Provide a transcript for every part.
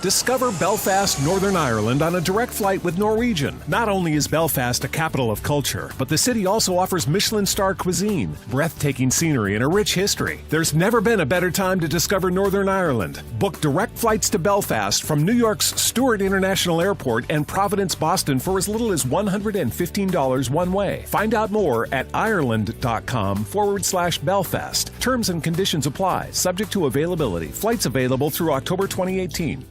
Discover Belfast, Northern Ireland on a direct flight with Norwegian. Not only is Belfast a capital of culture, but the city also offers Michelin-star cuisine, breathtaking scenery, and a rich history. There's never been a better time to discover Northern Ireland. Book direct flights to Belfast from New York's Stewart International Airport and Providence, Boston for as little as $115 one way. Find out more at ireland.com/Belfast. Terms and conditions apply, subject to availability. Flights available through October 2018.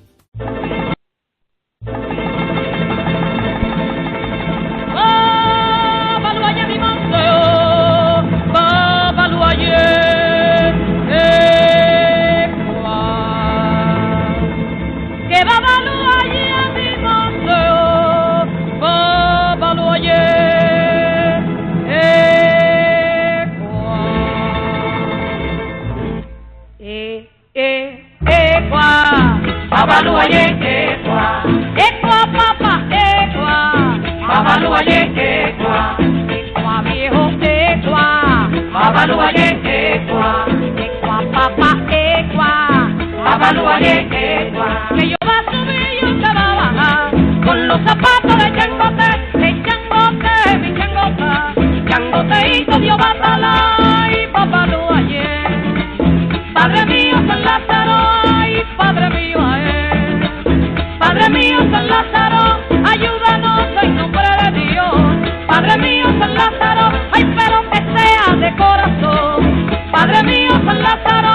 Que yo va a subir y usted va a bajar con los zapatos de changote, mi changota, changoteíto Dios va a talar y papá lo ayer. Padre mío San Lázaro, ay Padre mío Padre mío San Lázaro, ayúdanos en nombre de Dios. Padre mío San Lázaro, ay pero que sea de corazón. Padre mío San Lázaro.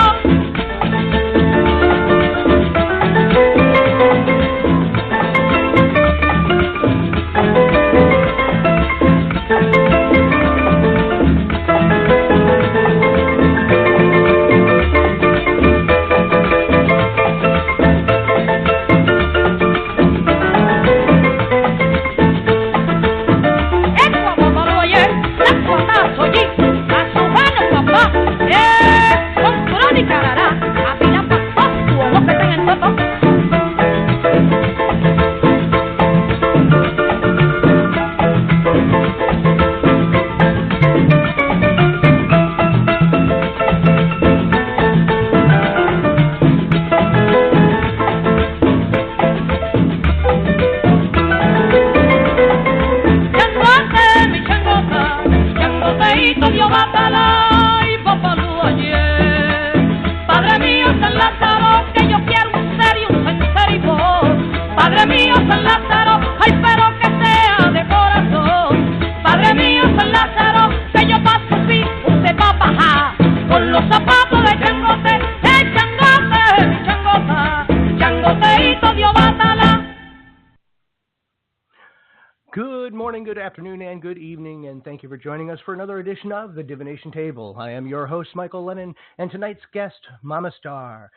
Good afternoon and good evening, and thank you for joining us for another edition of the Divination Table. I am your host, Michael Lennon, and tonight's guest, Mama Starr,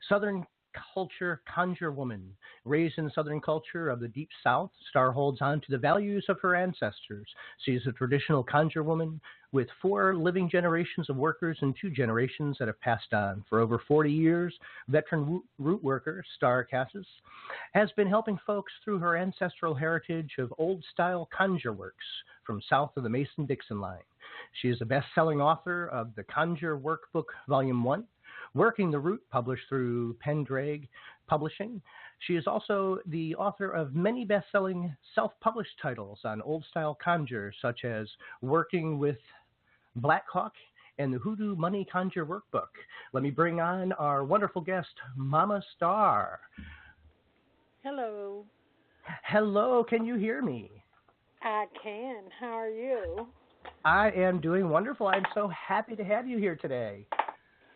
Southern culture conjure woman. Raised in Southern culture of the Deep South, Starr holds on to the values of her ancestors. She is a traditional conjure woman with 4 living generations of workers and 2 generations that have passed on. For over 40 years, veteran rootworker Starr Casas has been helping folks through her ancestral heritage of Old Style Conjure works from south of the Mason Dixie line. She is a best-selling author of the CONJURE WORKBOOK Volume 1, Working the Root, published through Pendraig Publishing. She is also the author of many best-selling self-published titles on Old Style Conjure, such as Working with BLACKHAWK and the HOODOO Money Conjure Workbook. Let me bring on our wonderful guest, Mama Starr. Hello. Hello, can you hear me? I can. How are you? I am doing wonderful. I'm so happy to have you here today.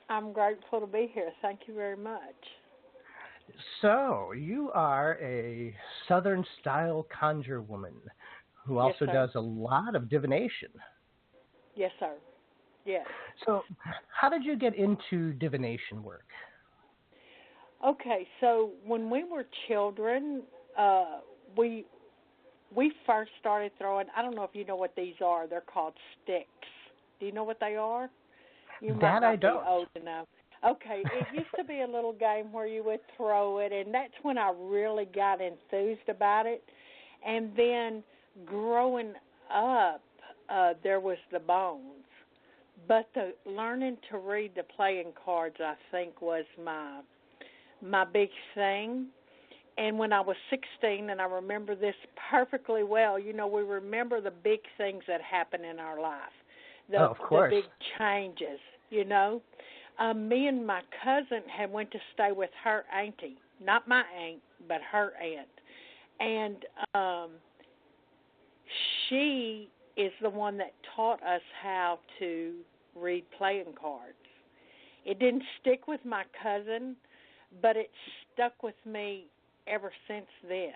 I'm grateful to be here. Thank you very much. So, you are a Southern style conjure woman who also does a lot of divination. Yes, sir. Yes. So, how did you get into divination work? Okay, so when we were children, we first started throwing, I don't know if you know what these are. They're called sticks. Do you know what they are? You might not be old enough. Okay, it used to be a little game where you would throw it, and that's when I really got enthused about it. And then growing up, there was the bones. But the learning to read the playing cards, I think, was my big thing. And when I was 16, and I remember this perfectly well, we remember the big things that happen in our life, of course. the big changes, Me and my cousin had went to stay with her auntie, not my aunt, but her aunt. And she is the one that taught us how to read playing cards. It didn't stick with my cousin, but it stuck with me ever since then,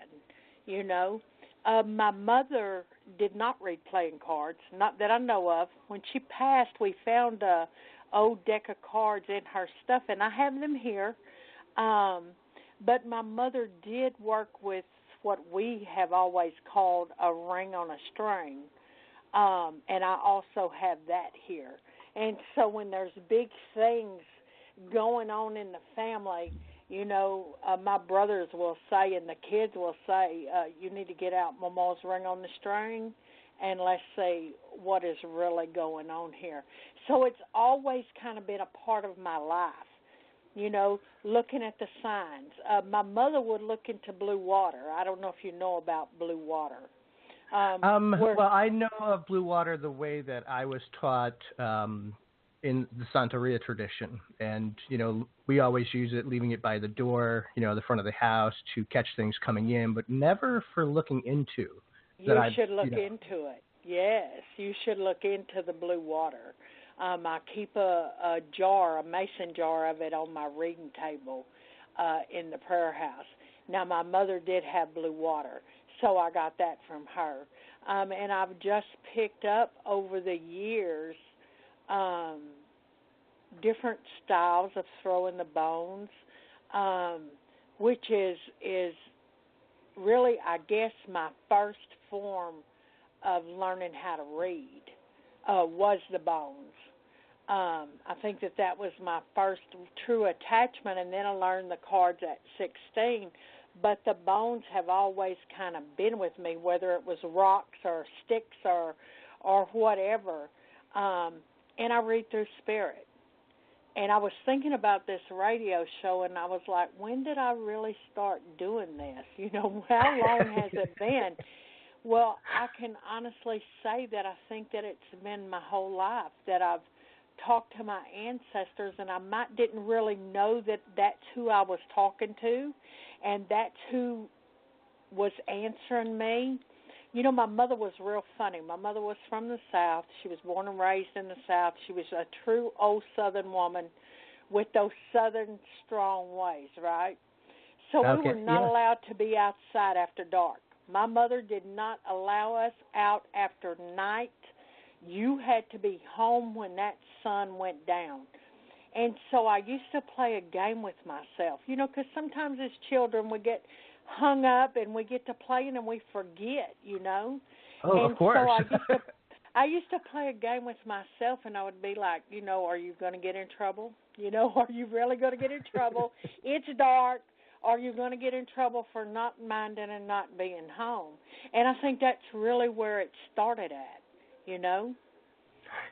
My mother did not read playing cards, not that I know of. When she passed, we found a old deck of cards in her stuff, and I have them here. But my mother did work with what we have always called a ring on a string, and I also have that here. And so when there's big things going on in the family, my brothers will say and the kids will say, you need to get out Mama's ring on the string and let's see what is really going on here. So it's always kind of been a part of my life, looking at the signs. My mother would look into blue water. I don't know if you know about blue water. Well, I know of blue water the way that I was taught in the Santeria tradition. And, we always use it, leaving it by the door, the front of the house to catch things coming in, but never for looking into. You should look into it. Yes, you should look into the blue water. I keep a jar, a mason jar of it on my reading table in the prayer house. Now, my mother did have blue water, so I got that from her. And I've just picked up over the years different styles of throwing the bones, which is really, I guess, my first form of learning how to read was the bones. I think that was my first true attachment, and then I learned the cards at 16. But the bones have always kind of been with me, whether it was rocks or sticks or whatever. And I read through spirit. And I was thinking about this radio show, and I was like, when did I really start doing this? How long has it been? Well, I can honestly say that I think that it's been my whole life, that I've talked to my ancestors, and I didn't really know that that's who I was talking to, and that's who was answering me. My mother was real funny. My mother was from the South. She was born and raised in the South. She was a true old Southern woman with those Southern strong ways, right? So we were not allowed to be outside after dark. My mother did not allow us out after night. You had to be home when that sun went down. And so I used to play a game with myself, because sometimes as children we get hung up and we get to playing and we forget, Oh, and of course. So I used to play a game with myself, and I would be like, are you going to get in trouble? Are you really going to get in trouble? It's dark. Are you going to get in trouble for not minding and not being home? And I think that's really where it started at,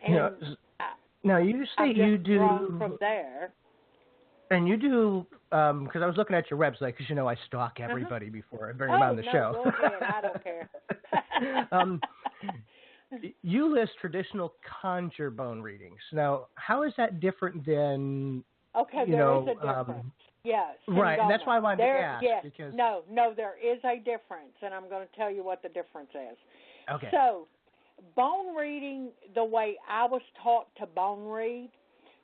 And now you say you do from there. And you do, because I was looking at your website, because I stalk everybody before I bring them on the show. Go ahead. I don't care. You list traditional conjure bone readings. Now, how is that different than? Okay, there is a difference. Yes. Right, and that's why I wanted to ask. Yes. Because No, there is a difference, and I'm going to tell you what the difference is. Okay. So, bone reading, the way I was taught to bone read,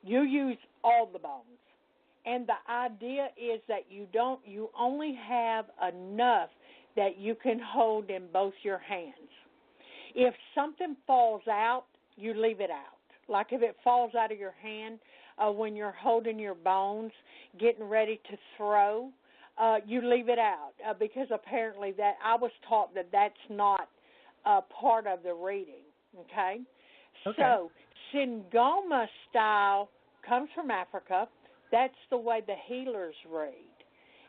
you use all the bones. And the idea is that you only have enough that you can hold in both your hands. If something falls out, you leave it out. Like if it falls out of your hand when you're holding your bones, getting ready to throw, you leave it out because apparently that I was taught that that's not part of the reading. Okay? So Singoma style comes from Africa. That's the way the healers read.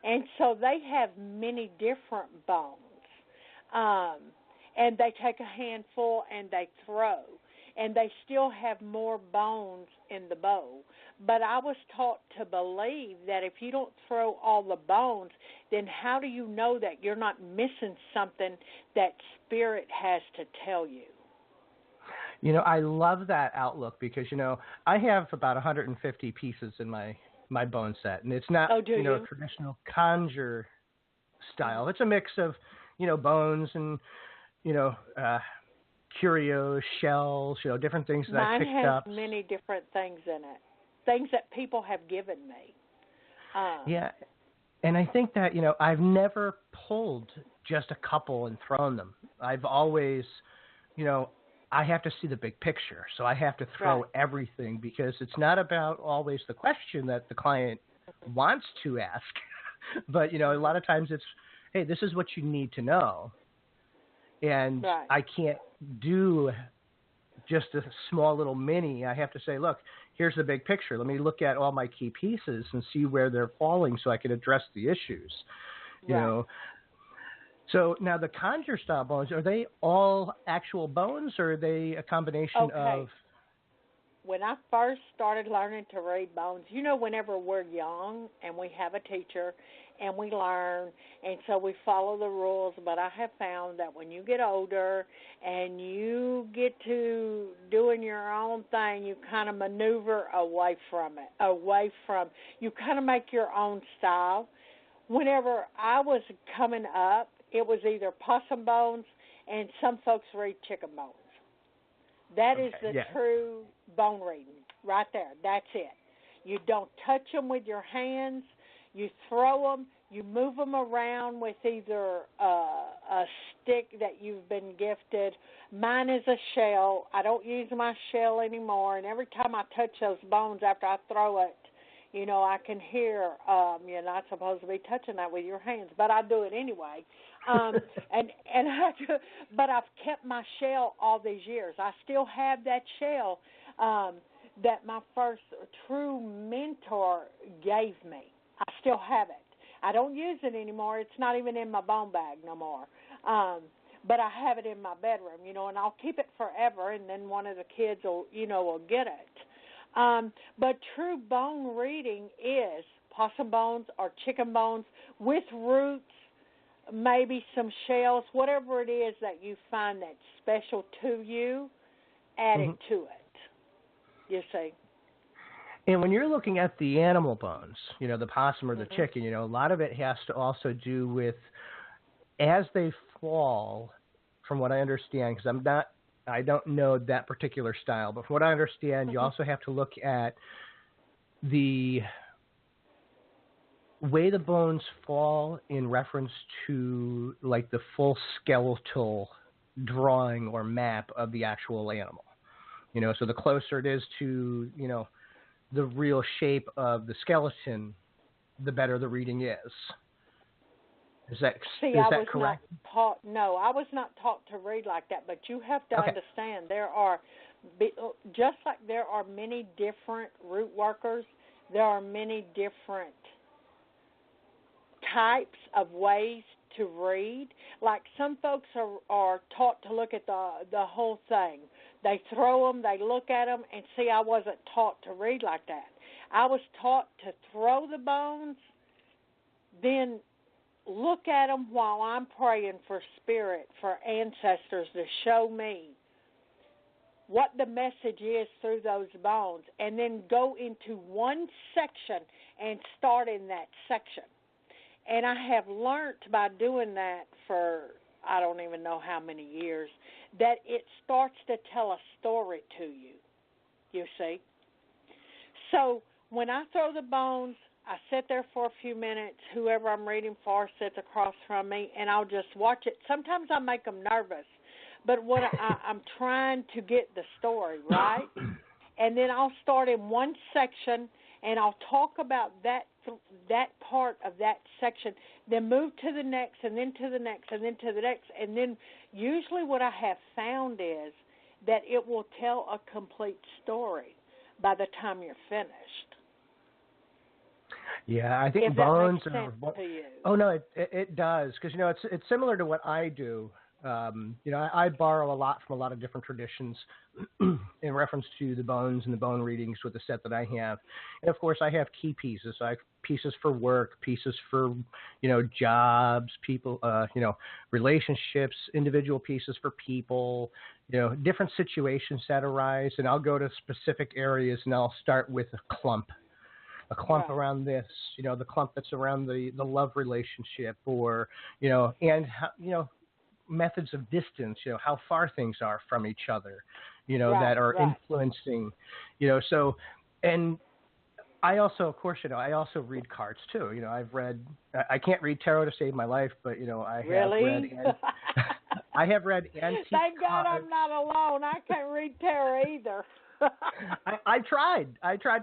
And so they have many different bones. And they take a handful and they throw. and they still have more bones in the bowl. But I was taught to believe that if you don't throw all the bones, then how do you know that you're not missing something that spirit has to tell you? You know, I love that outlook because, you know, I have about 150 pieces in my bone set, and it's not, Oh, do you? a traditional conjure style. It's a mix of, bones and, curios, shells, different things that I picked up. Mine has many different things in it, things that people have given me. Yeah, and I think that, I've never pulled just a couple and thrown them. I've always, I have to see the big picture, so I have to throw everything because it's not about always the question that the client wants to ask, but, a lot of times it's, hey, this is what you need to know, and I can't do just a small little mini. I have to say, look, here's the big picture. Let me look at all my key pieces and see where they're falling so I can address the issues, you know. So now the conjure style bones, are they all actual bones or are they a combination of? When I first started learning to read bones, whenever we're young and we have a teacher and we learn, and so we follow the rules, but I have found that when you get older and you get to doing your own thing, you kind of maneuver away from it, you kind of make your own style. Whenever I was coming up, it was either possum bones, and some folks read chicken bones. That is the true bone reading right there. That's it. You don't touch them with your hands. You throw them. You move them around with either a stick that you've been gifted. Mine is a shell. I don't use my shell anymore, and every time I touch those bones after I throw it, I can hear, you're not supposed to be touching that with your hands, but I do it anyway. But I've kept my shell all these years. I still have that shell that my first true mentor gave me. I still have it. I don't use it anymore. It's not even in my bone bag no more. But I have it in my bedroom, and I'll keep it forever, and then one of the kids will get it. But true bone reading is possum bones or chicken bones with roots, maybe some shells, whatever it is that you find that's special to you, add it to it, you see. And when you're looking at the animal bones, the possum or the chicken, a lot of it has to also do with as they fall, from what I understand, because I don't know that particular style, but from what I understand, you also have to look at the way the bones fall in reference to like the full skeletal drawing or map of the actual animal. So the closer it is to, the real shape of the skeleton, the better the reading is. Is that correct? I was not taught to read like that, but you have to understand there are, just like there are many different root workers, there are many different types of ways to read. Like some folks are taught to look at the whole thing. They throw them, they look at them, and see, I wasn't taught to read like that. I was taught to throw the bones, then look at them while I'm praying for spirit, for ancestors to show me what the message is through those bones, and then go into one section and start in that section. And I have learned by doing that for I don't even know how many years, that it starts to tell a story to you, you see. So when I throw the bones, I sit there for a few minutes. Whoever I'm reading for sits across from me, and I'll just watch it. Sometimes I make them nervous, but what I'm trying to get the story, right? And then I'll start in one section, and I'll talk about that part of that section, then move to the next, and then to the next, and then to the next. And then usually what I have found is that it will tell a complete story by the time you're finished. Yeah, I think if bones that makes sense to you. Oh, no, it does. Because, it's similar to what I do I borrow a lot from a lot of different traditions in reference to the bones and the bone readings with the set that I have. And of course, I have key pieces. So I have pieces for work, pieces for, jobs, people, relationships, individual pieces for people, different situations that arise. And I'll go to specific areas and I'll start with a clump around this, the clump that's around the love relationship, or, methods of distance, how far things are from each other, that are influencing, so, and I also, of course, I also read cards too. I can't read tarot to save my life, but, I have read, I have read antique Thank God cards. I'm not alone. I can't read tarot either. I tried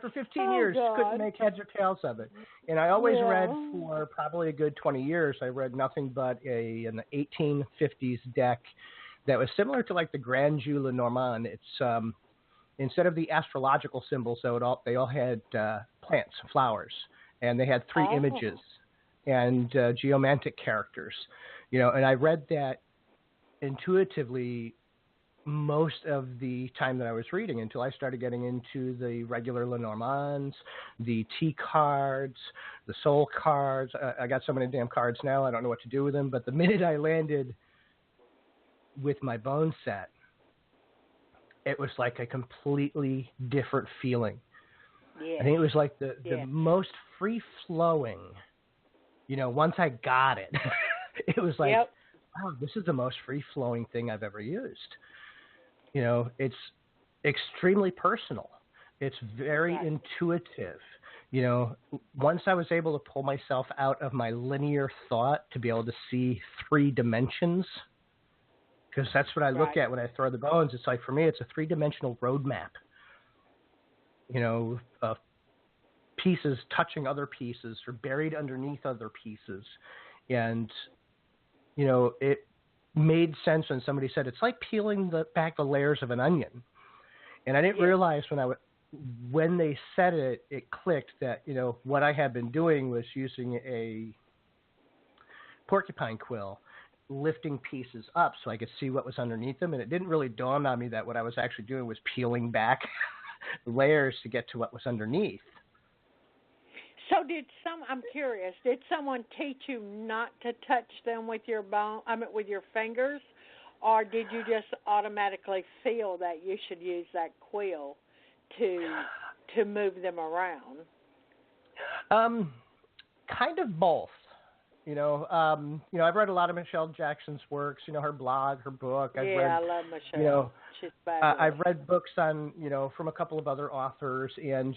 for 15 years, God. couldn't make heads or tails of it. And I always read for probably a good 20 years. I read nothing but an 1850s deck that was similar to like the Grand Jeu Lenormand. It's instead of the astrological symbols, though, they all had plants, flowers, and they had three images and geomantic characters. And I read that intuitively most of the time that I was reading until I started getting into the regular Lenormands, the T cards, the soul cards. I got so many damn cards now, I don't know what to do with them. But the minute I landed with my bone set, it was like a completely different feeling. I think it was like the most free-flowing, once I got it, it was like, wow, this is the most free-flowing thing I've ever used. It's extremely personal. It's very intuitive. Once I was able to pull myself out of my linear thought to be able to see three dimensions, because that's what I look at when I throw the bones. It's like, for me, it's a three-dimensional roadmap, of pieces touching other pieces or buried underneath other pieces. And, it made sense when somebody said it's like peeling back the layers of an onion. And I didn't realize when they said it, it clicked that, what I had been doing was using a porcupine quill, lifting pieces up so I could see what was underneath them. And it didn't really dawn on me that what I was actually doing was peeling back layers to get to what was underneath. So I'm curious, did someone teach you not to touch them with your with your fingers, or did you just automatically feel that you should use that quill to move them around? Kind of both. I've read a lot of Michelle Jackson's works, her blog, her book. I love Michelle. She's fabulous. I've read books on, from a couple of other authors, and,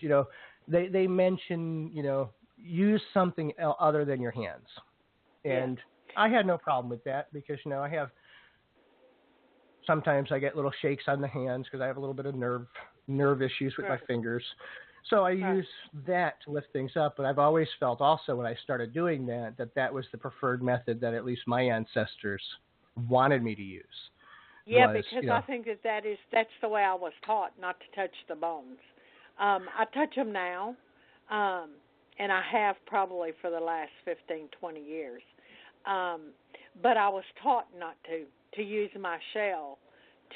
they mention, use something other than your hands. And I had no problem with that because, sometimes I get little shakes on the hands because I have a little bit of nerve issues with my fingers. So I use that to lift things up. But I've always felt also when I started doing that was the preferred method that at least my ancestors wanted me to use. Yeah, because I think that's the way I was taught, not to touch the bones. I touch them now, and I have probably for the last 15, 20 years. But I was taught not to use my shell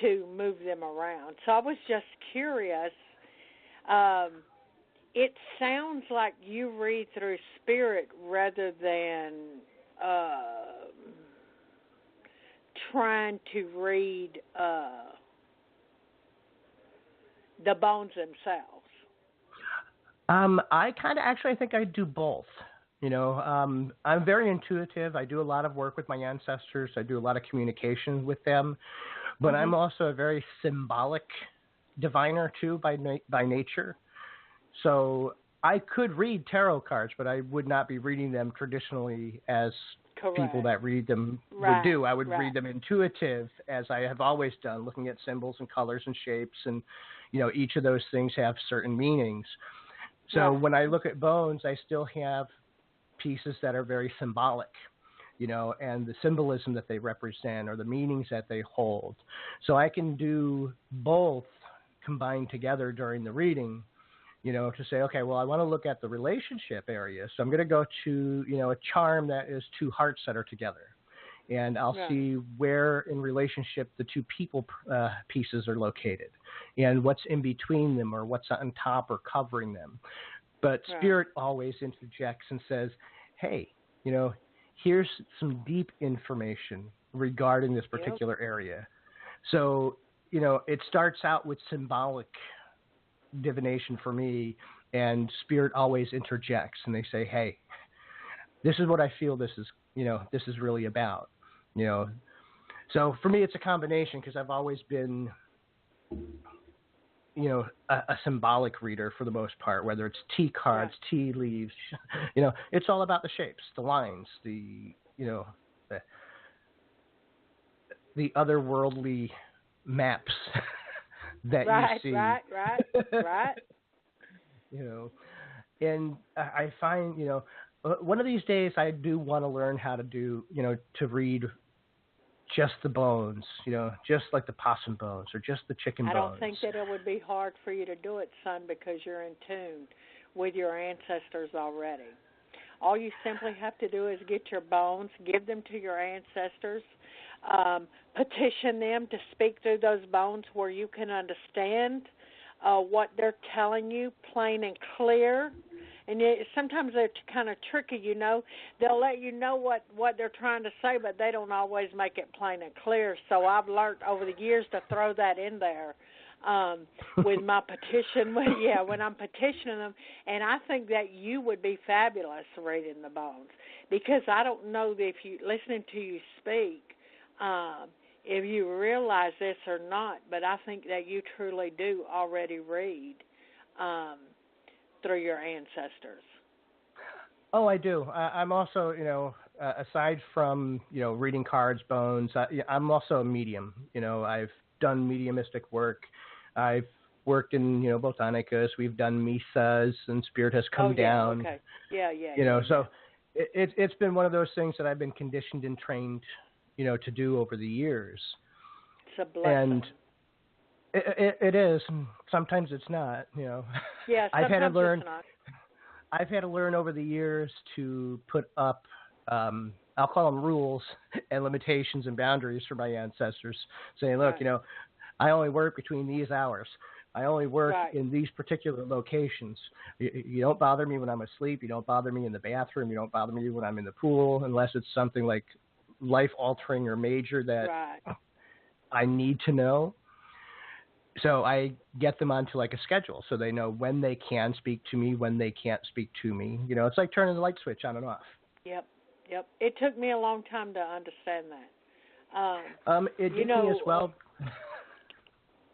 to move them around. So I was just curious. It sounds like you read through spirit rather than trying to read the bones themselves. I kind of I think I do both. I'm very intuitive. I do a lot of work with my ancestors. I do a lot of communication with them. But I'm also a very symbolic diviner, too, by nature. So I could read tarot cards, but I would not be reading them traditionally as people that read them would do. I would read them intuitive, as I have always done, looking at symbols and colors and shapes. And, each of those things have certain meanings. So when I look at bones, I still have pieces that are very symbolic, and the symbolism that they represent or the meanings that they hold. So I can do both combined together during the reading, to say, okay, well, I want to look at the relationship area. So I'm going to go to, a charm that is two hearts that are together. and I'll see where in relationship the two people pieces are located and what's in between them or what's on top or covering them. But Spirit always interjects and says, hey, here's some deep information regarding this particular area. So, it starts out with symbolic divination for me, and Spirit always interjects, and they say, hey, this is what I feel this is really about, So for me, it's a combination because I've always been, a symbolic reader for the most part, whether it's tea cards, tea leaves, it's all about the shapes, the lines, the otherworldly maps that you see. Right. And I find, one of these days I do want to learn how to do, to read just the bones, just like the possum bones or just the chicken bones. I don't think that it would be hard for you to do it, son, because you're in tune with your ancestors already. All you simply have to do is get your bones, give them to your ancestors, petition them to speak through those bones where you can understand what they're telling you plain and clear. And sometimes they're kind of tricky, They'll let you know what they're trying to say, but they don't always make it plain and clear. So I've learned over the years to throw that in there with my petition. When I'm petitioning them. And I think that you would be fabulous reading the bones, because I don't know if you listening to you speak, if you realize this or not, but I think that you truly do already read through your ancestors. Oh, I do. I'm also, aside from, reading cards, bones, I'm also a medium. I've done mediumistic work. I've worked in, botanicas. We've done misas, and Spirit has come down. Okay. So it's been one of those things that I've been conditioned and trained, to do over the years. It's a blessing. And it is. Sometimes it's not, Yeah, I've had to learn. It's not. I've had to learn over the years to put up, I'll call them rules and limitations and boundaries for my ancestors, saying, look, I only work between these hours. I only work in these particular locations. You don't bother me when I'm asleep. You don't bother me in the bathroom. You don't bother me when I'm in the pool, unless it's something like life-altering or major that I need to know. So I get them onto like a schedule so they know when they can speak to me, when they can't speak to me. It's like turning the light switch on and off. Yep. It took me a long time to understand that. It did me as well.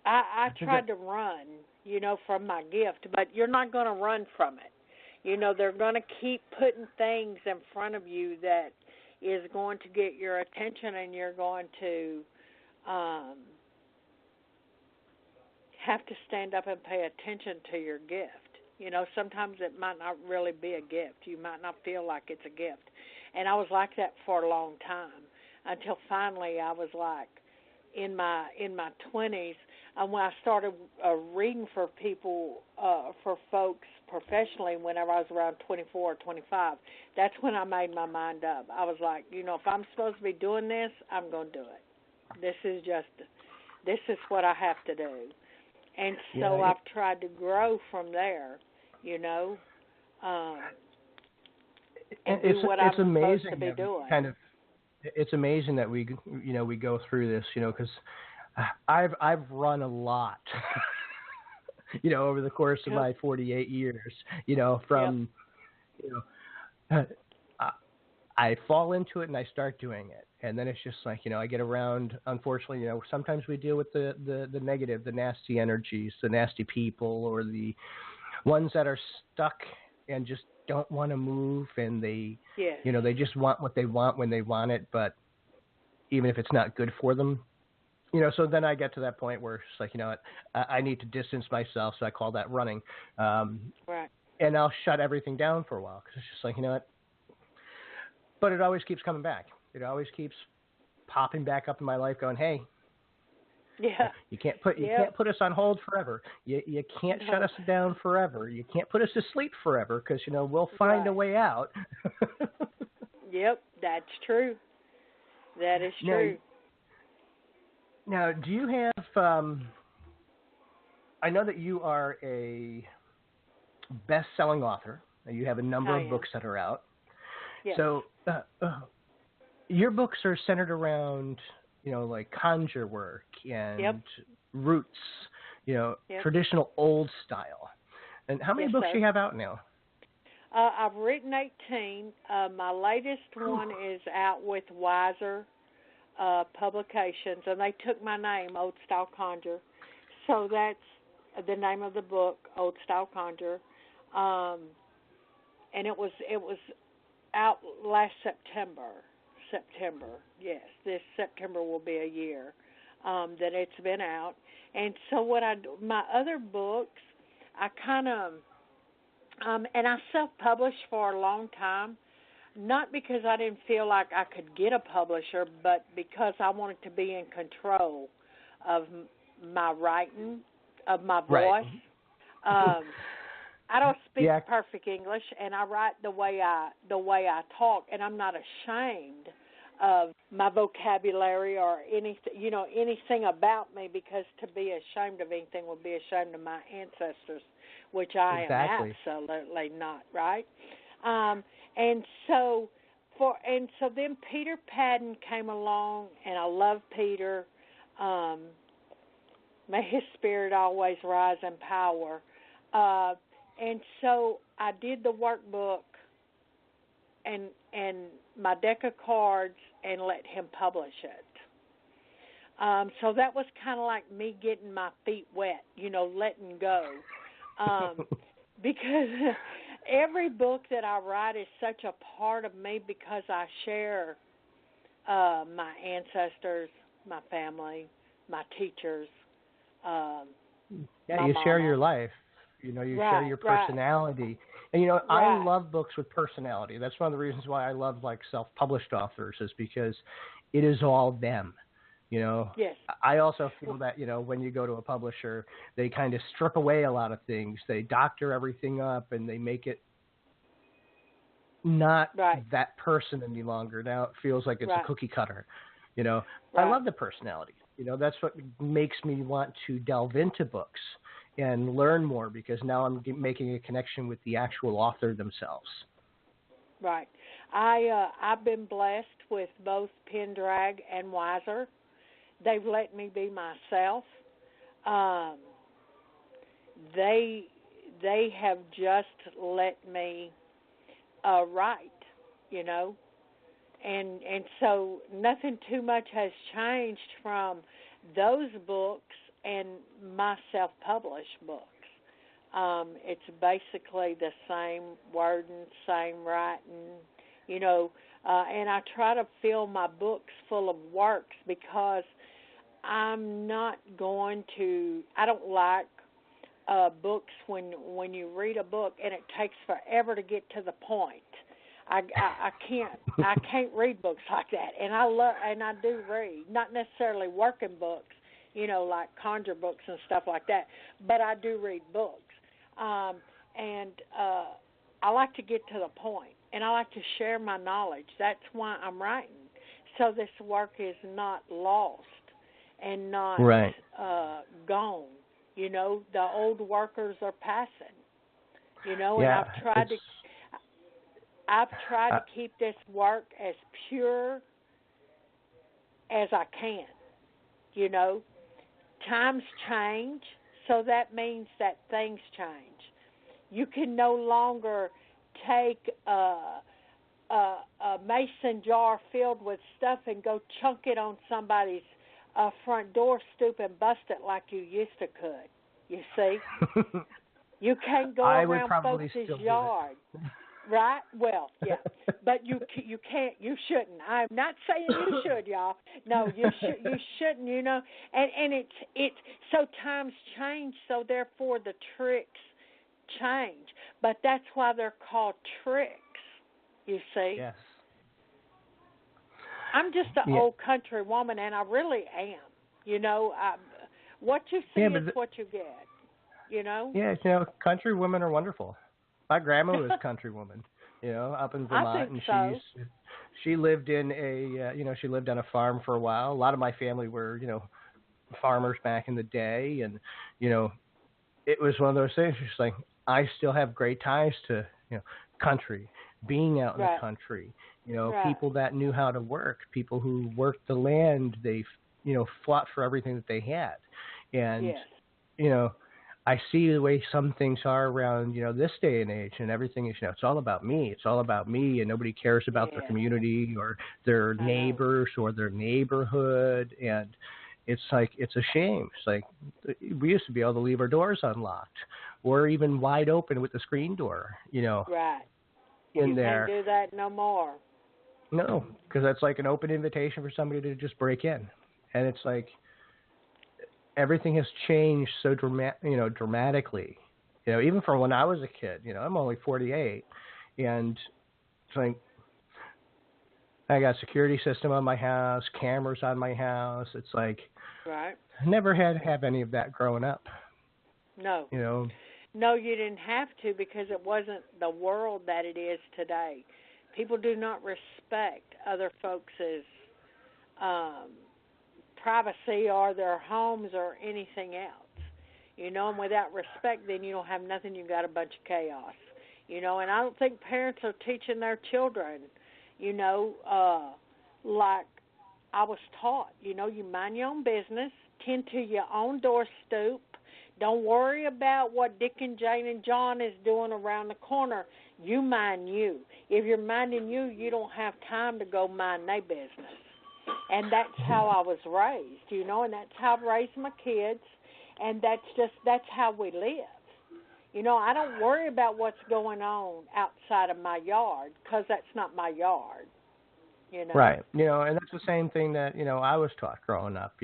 I tried to run, from my gift, but you're not going to run from it. They're going to keep putting things in front of you that is going to get your attention, and you're going to have to stand up and pay attention to your gift. Sometimes it might not really be a gift. You might not feel like it's a gift. And I was like that for a long time until finally I was like in my 20s, and when I started reading for people, for folks professionally whenever I was around 24 or 25, that's when I made my mind up. I was like, if I'm supposed to be doing this, I'm going to do it. This is what I have to do. And so I've tried to grow from there, and do what I'm supposed to be doing. It's amazing that we go through this, because I've run a lot, over the course of my 48 years, from, I fall into it and I start doing it. And then it's just like, I get around, unfortunately, sometimes we deal with the negative, the nasty energies, the nasty people, or the ones that are stuck and just don't want to move, and they, they just want what they want when they want it, but even if it's not good for them, so then I get to that point where it's like, I need to distance myself, so I call that running. And I'll shut everything down for a while, because it's just like, but it always keeps coming back. It always keeps popping back up in my life going, hey, you can't put us on hold forever. You can't shut us down forever. You can't put us to sleep forever, because, we'll find a way out. Yep, that's true. That is true. Now, do you have? I know that you are a best-selling author. You have a number of books that are out. Yes. So, your books are centered around, like conjure work and roots, traditional old style. And how many books do you have out now? I've written 18. My latest one is out with Wiser Publications, and they took my name, Old Style Conjure. So that's the name of the book, Old Style Conjure. And it was out last September. Yes, this September will be a year that it's been out. And so my other books, I kind of, and I self-published for a long time, not because I didn't feel like I could get a publisher, but because I wanted to be in control of my writing, of my voice. Right. I don't speak perfect English, and I write the way I talk, and I'm not ashamed of my vocabulary or anything about me, because to be ashamed of anything would be ashamed of my ancestors, which I am absolutely not, right? And so then Peter Padden came along, and I love Peter. May his spirit always rise in power. And so I did the workbook and my deck of cards and let him publish it. So that was kind of like me getting my feet wet, letting go. Because every book that I write is such a part of me, because I share my ancestors, my family, my teachers. You share your life. You share your personality. And, I love books with personality. That's one of the reasons why I love, self-published authors, is because it is all them. Yes. I also feel that, when you go to a publisher, they kind of strip away a lot of things. They doctor everything up, and they make it not that person any longer. Now it feels like it's a cookie cutter. I love the personality. That's what makes me want to delve into books and learn more, because now I'm making a connection with the actual author themselves. Right. I've been blessed with both Pendraig and Wiser. They've let me be myself. They have just let me write, and so nothing too much has changed from those books and my self-published books. It's basically the same wording, same writing, and I try to fill my books full of works, because I'm not going to, I don't like books when you read a book and it takes forever to get to the point. I can't read books like that, and I do read, not necessarily working books, like conjure books and stuff like that, but I do read books, and I like to get to the point, and I like to share my knowledge. That's why I'm writing, so this work is not lost and not gone. The old workers are passing, and I've tried to keep this work as pure as I can. Times change, so that means that things change. You can no longer take a mason jar filled with stuff and go chunk it on somebody's front door stoop and bust it like you used to could. You see? You can't go around folks' yard. Right? Well, yeah. But you can't, you shouldn't. I'm not saying you should, y'all. No, you shouldn't, And it's so times change, so therefore the tricks change. But that's why they're called tricks, you see. Yes. I'm just an old country woman, and I really am. What you see is what you get, Yeah, country women are wonderful. My grandma was a country woman, up in Vermont, and she lived in a, she lived on a farm for a while. A lot of my family were, farmers back in the day, and it was one of those things. Just like I still have great ties to, country, being out in the country. People that knew how to work, people who worked the land. They, fought for everything that they had, and I see the way some things are around, this day and age, and everything is, it's all about me. It's all about me, and nobody cares about their community or their neighbors or their neighborhood, and it's like, it's a shame. It's like we used to be able to leave our doors unlocked or even wide open with the screen door, Right. in you there. Can't do that no more. No, because that's like an open invitation for somebody to just break in, and it's like everything has changed so dramatically. Even from when I was a kid. I'm only 48, and it's like I got a security system on my house, cameras on my house. It's like I never had to have any of that growing up. No. No, you didn't have to, because it wasn't the world that it is today. People do not respect other folks' privacy or their homes or anything else. And without respect, then you don't have nothing. You've got a bunch of chaos. And I don't think parents are teaching their children, like I was taught. You mind your own business, tend to your own door stoop. Don't worry about what Dick and Jane and John is doing around the corner. You mind you. If you're minding you, you don't have time to go mind their business. And that's how I was raised, and that's how I've raised my kids, and that's how we live. I don't worry about what's going on outside of my yard, because that's not my yard. Right. And that's the same thing that, I was taught growing up.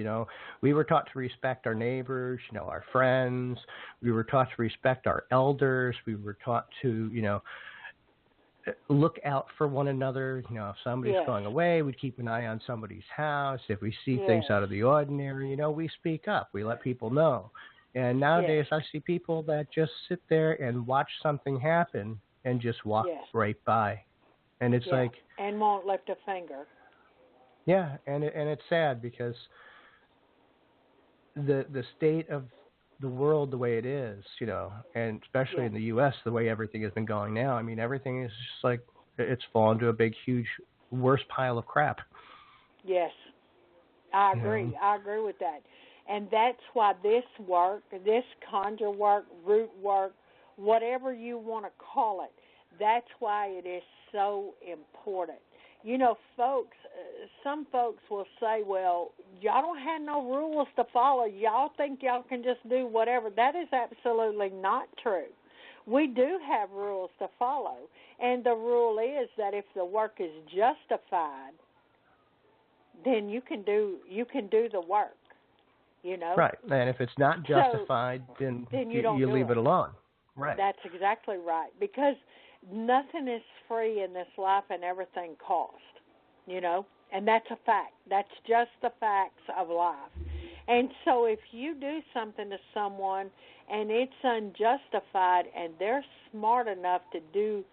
We were taught to respect our neighbors, our friends. We were taught to respect our elders. We were taught to, look out for one another. If somebody's going away, we'd keep an eye on somebody's house. If we see things out of the ordinary, we speak up. We let people know. And nowadays I see people that just sit there and watch something happen and just walk right by. And it's like, and won't lift a finger. Yeah, and it's sad, because the state of the world the way it is, and especially in the U.S. the way everything has been going now. I mean, everything is just like it's fallen to a big, huge, worse pile of crap. Yes, I agree. I agree with that, and that's why this work, this conjure work, root work, whatever you want to call it, that's why it is so important. Folks, some folks will say, well, y'all don't have no rules to follow. Y'all think y'all can just do whatever. That is absolutely not true. We do have rules to follow, and the rule is that if the work is justified, then you can do the work, Right, and if it's not justified, then you leave it alone. Right. That's exactly right, because nothing is free in this life, and everything costs, and that's a fact. That's just the facts of life. And so if you do something to someone and it's unjustified, and they're smart enough to do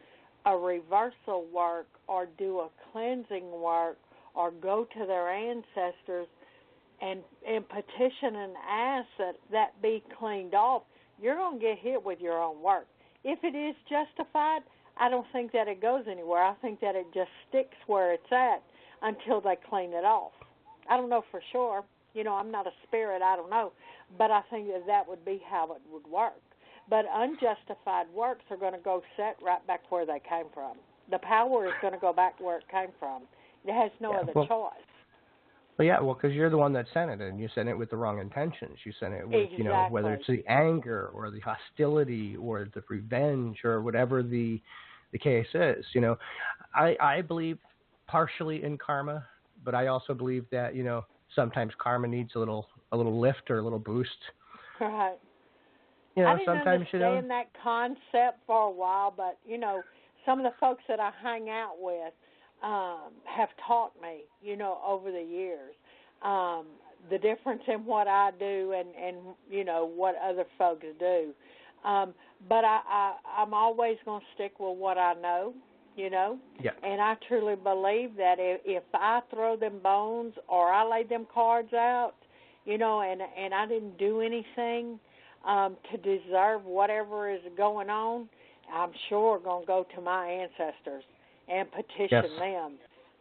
a reversal work or do a cleansing work or go to their ancestors and petition and ask that be cleaned off, you're going to get hit with your own work. If it is justified, I don't think that it goes anywhere. I think that it just sticks where it's at until they clean it off. I don't know for sure. I'm not a spirit. I don't know. But I think that would be how it would work. But unjustified works are going to go set right back where they came from. The power is going to go back where it came from. It has no other choice. Well, because you're the one that sent it, and you sent it with the wrong intentions. You sent it with, whether it's the anger or the hostility or the revenge or whatever the case is. I believe partially in karma, but I also believe that, sometimes karma needs a little lift or a little boost. Right. Sometimes, I didn't understand that concept for a while, but, some of the folks that I hang out with have taught me, over the years, the difference in what I do and what other folks do. But I'm always going to stick with what I know, you know? Yeah. And I truly believe that if I throw them bones or I lay them cards out, you know, and I didn't do anything to deserve whatever is going on, I'm sure going to go to my ancestors and petition them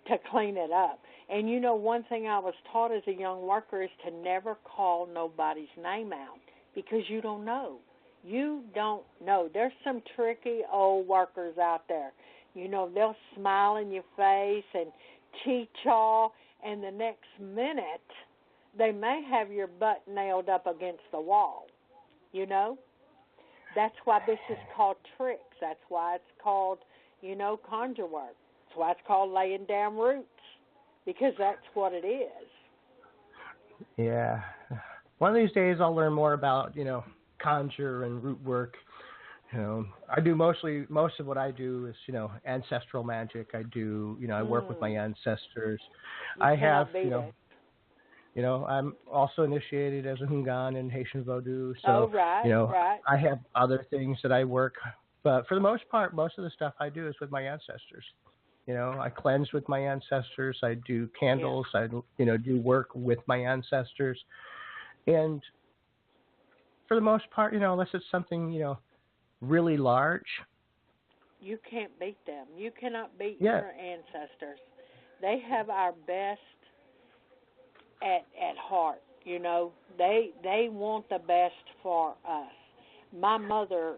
to clean it up. And, you know, one thing I was taught as a young worker is to never call nobody's name out because you don't know. You don't know. There's some tricky old workers out there. You know, they'll smile in your face and teach y'all, and the next minute they may have your butt nailed up against the wall, you know? That's why this is called tricks. That's why it's called, you know, conjure work. That's why it's called laying down roots, because that's what it is. Yeah. One of these days I'll learn more about, you know, conjure and root work. You know, I do most of what I do is, you know, ancestral magic. I do, you know, I work with my ancestors. I have, you know, I'm also initiated as a Hungan in Haitian Vodou. So, you know, I have other things that I work, but for the most part, most of the stuff I do is with my ancestors. You know, I cleanse with my ancestors. I do candles. I, you know, do work with my ancestors. And for the most part, you know, unless it's something, you know, really large, you can't beat them. You cannot beat your ancestors. They have our best at heart, you know. They want the best for us. My mother,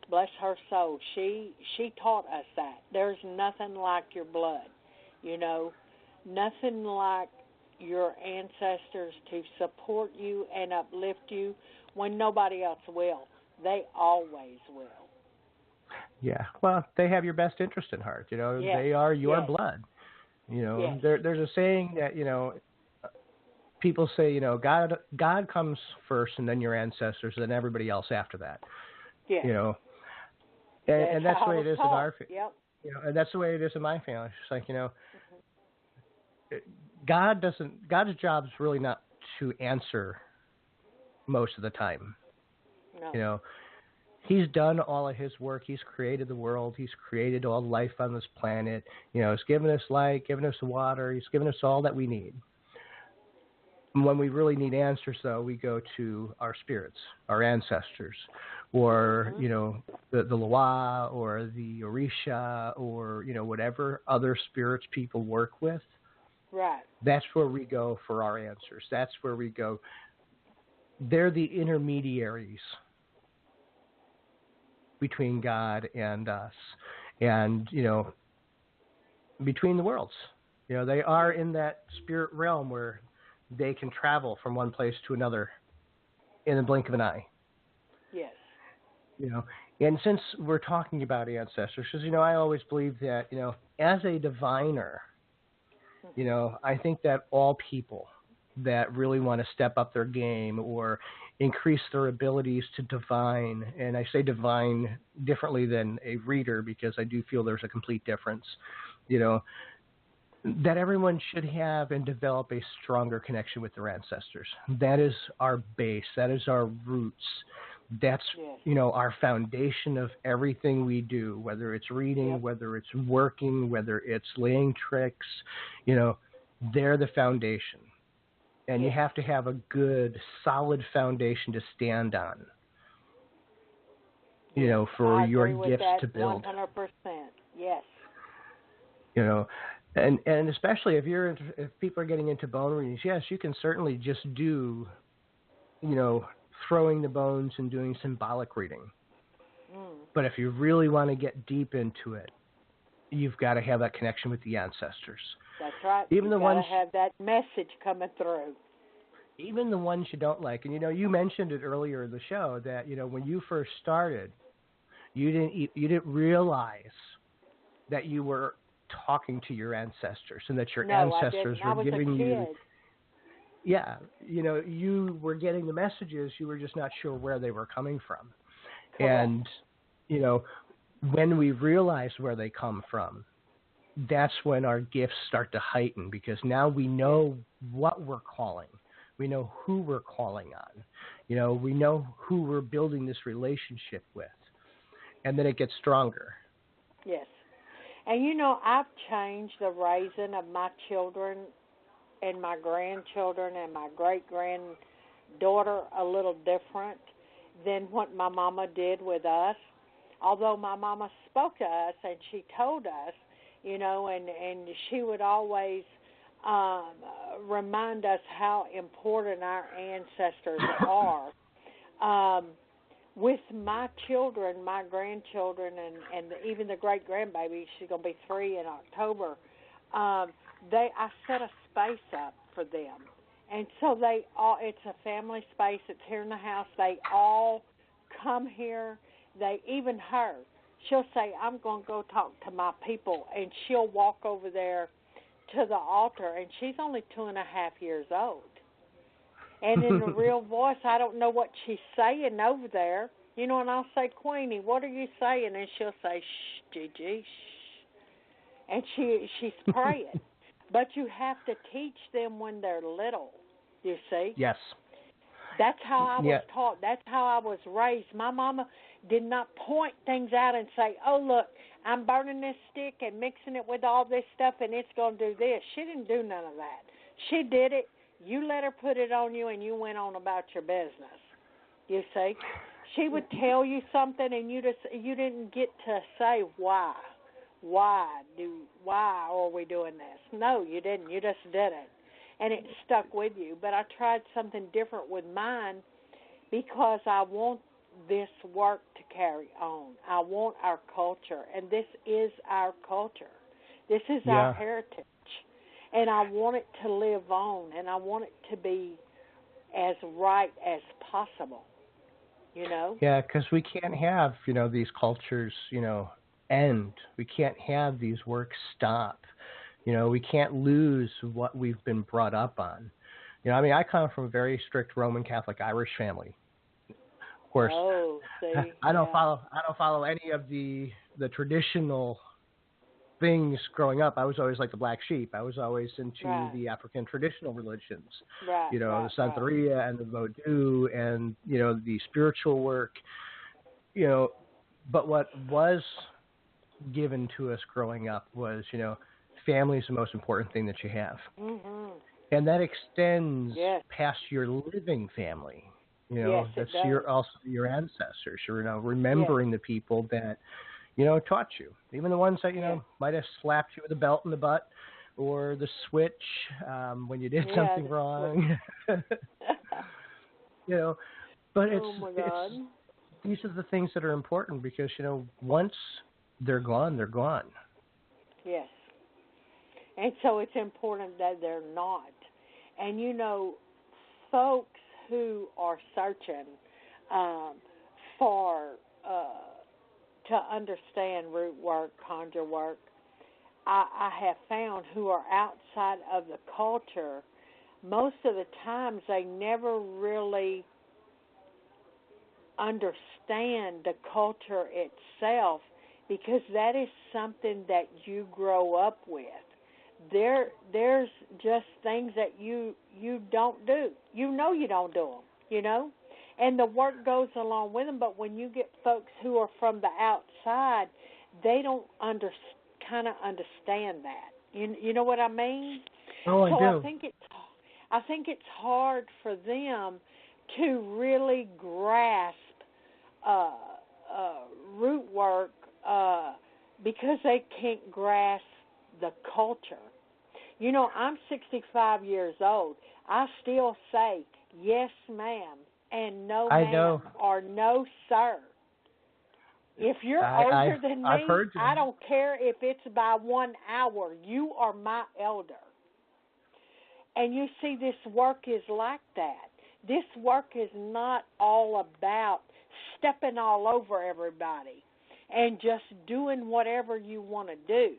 bless her soul, she taught us that. There's nothing like your blood, you know, nothing like your ancestors to support you and uplift you when nobody else will. They always will. Yeah. Well, they have your best interest in heart. You know, they are your blood. You know, there's a saying that, you know, people say, you know, God comes first and then your ancestors and then everybody else after that. Yeah. You know, and that's the way it is in our family. Yep. You know, and that's the way it is in my family. It's like, you know, God's job is really not to answer most of the time. No. You know, He's done all of His work. He's created the world. He's created all life on this planet. You know, He's given us light, given us water. He's given us all that we need. When we really need answers, though, we go to our spirits, our ancestors, or, you know, the Loa or the Orisha or, you know, whatever other spirits people work with. Right. That's where we go for our answers. That's where we go. They're the intermediaries between God and us and, you know, between the worlds. You know, they are in that spirit realm where they can travel from one place to another in the blink of an eye. Yes. You know, and since we're talking about ancestors, because, you know, I always believe that, you know, as a diviner, you know, I think that all people that really want to step up their game or increase their abilities to divine, and I say divine differently than a reader because I do feel there's a complete difference, you know, that everyone should have and develop a stronger connection with their ancestors. That is our base. That is our roots. That's, you know, our foundation of everything we do, whether it's reading, whether it's working, whether it's laying tricks, you know, they're the foundation. And you have to have a good, solid foundation to stand on, you know, for your gifts to build. 100%. Yes. You know, and especially if people are getting into bone readings, yes, you can certainly just do, you know, throwing the bones and doing symbolic reading. But if you really want to get deep into it, you've got to have that connection with the ancestors. That's right. Even the ones have that message coming through. Even the ones you don't like. And, you know, you mentioned it earlier in the show that, you know, when you first started, you didn't realize that you were talking to your ancestors and that your ancestors were giving you. Yeah, you know, you were getting the messages, you were just not sure where they were coming from. Correct. And, you know, when we realize where they come from, that's when our gifts start to heighten because now we know what we're calling. We know who we're calling on. You know, we know who we're building this relationship with. And then it gets stronger. Yes. And, you know, I've changed the raising of my children and my grandchildren and my great-granddaughter a little different than what my mama did with us. Although my mama spoke to us and she told us, you know, and she would always remind us how important our ancestors are. With my children, my grandchildren, and even the great-grandbaby, she's going to be 3 in October, I set a space up for them. And so it's a family space. It's here in the house. They all come here. Even her, she'll say, I'm going to go talk to my people, and she'll walk over there to the altar, and she's only 2.5 years old. And in the real voice, I don't know what she's saying over there. You know, and I'll say, Queenie, what are you saying? And she'll say, shh, Gigi, shh. And she's praying. But you have to teach them when they're little, you see? Yes. That's how I was taught. That's how I was raised. My mama did not point things out and say, oh, look, I'm burning this stick and mixing it with all this stuff, and it's going to do this. She didn't do none of that. She did it. You let her put it on you, and you went on about your business. You see, she would tell you something, and you didn't get to say why. Why are we doing this? No, you didn't. You just did it, and it stuck with you. But I tried something different with mine because I want this work to carry on. I want our culture, and this is our culture. This is our heritage. And I want it to live on, and I want it to be as right as possible, you know? Yeah, because we can't have, you know, these cultures, you know, end. We can't have these works stop. You know, we can't lose what we've been brought up on. You know, I mean, I come from a very strict Roman Catholic Irish family. Of course, I don't follow any of the traditional things growing up. I was always like the black sheep. I was always into the African traditional religions, you know, the Santeria and the Voodoo and, you know, the spiritual work, you know. But what was given to us growing up was, you know, family is the most important thing that you have. Mm-hmm. And that extends past your living family. You know, that's your ancestors. You know, remembering the people that, you know, taught you. Even the ones that, you know, might have slapped you with a belt in the butt or the switch when you did something wrong. You know, but these are the things that are important because, you know, once they're gone, they're gone. Yes. And so it's important that they're not. And, you know, folks who are searching to understand root work, conjure work, I have found who are outside of the culture, most of the times they never really understand the culture itself because that is something that you grow up with. There's just things that you don't do. You know you don't do them, you know? And the work goes along with them, but when you get folks who are from the outside, they don't kind of understand that. You know what I mean? Oh, I do. I think it's hard for them to really grasp root work because they can't grasp the culture. You know, I'm 65 years old. I still say yes, ma'am, and no, ma'am, or no, sir. If you're older than me, I don't care if it's by 1 hour. You are my elder. And you see, this work is like that. This work is not all about stepping all over everybody and just doing whatever you want to do.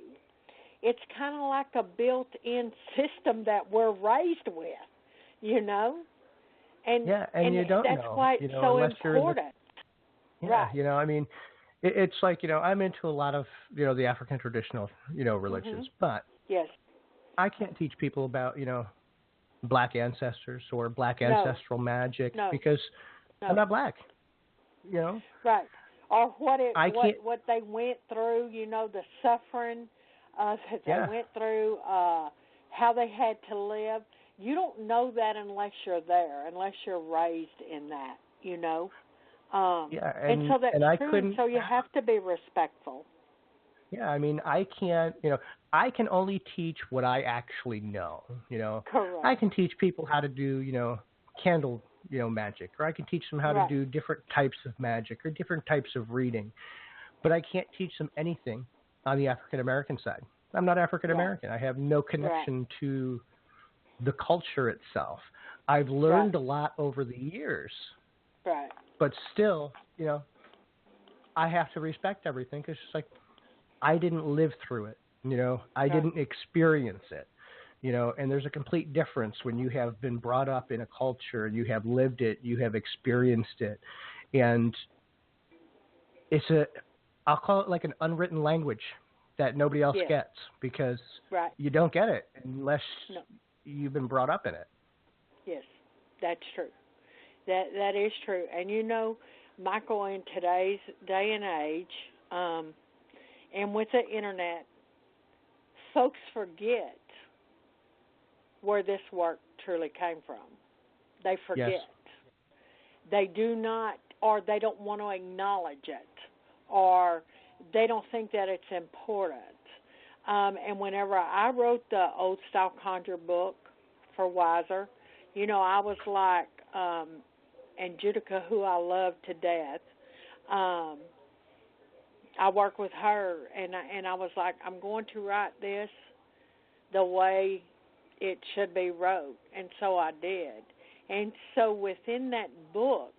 It's kind of like a built-in system that we're raised with, you know? And you don't that's know. why it's so important. You know, I mean, it's like, you know, I'm into a lot of, you know, the African traditional, you know, religions, but I can't teach people about, you know, black ancestors or black ancestral magic because I'm not black, you know? Right. or what they went through, you know, the suffering that they went through, how they had to live. You don't know that unless you're there, unless you're raised in that, you know. And so that's true. So you have to be respectful. Yeah, I mean, I can't, you know, I can only teach what I actually know, you know. Correct. I can teach people how to do, you know, candle, you know, magic, or I can teach them how to do different types of magic or different types of reading, but I can't teach them anything on the African American side. I'm not African American. I have no connection to the culture itself. I've learned a lot over the years, but still, you know, I have to respect everything because it's like I didn't live through it, you know, I didn't experience it, you know, and there's a complete difference when you have been brought up in a culture, you have lived it, you have experienced it, and I'll call it like an unwritten language that nobody else gets because you don't get it unless you've been brought up in it. Yes, that's true. That is true. And you know, Michael, in today's day and age, and with the internet, folks forget where this work truly came from. They forget. Yes. They do not, or they don't want to acknowledge it, or they don't think that it's important. And whenever I wrote the Old Style Conjure book for Wiser, you know, I was like, and Judica, who I love to death, I work with her, and I was like, I'm going to write this the way it should be wrote, and so I did. And so within that book,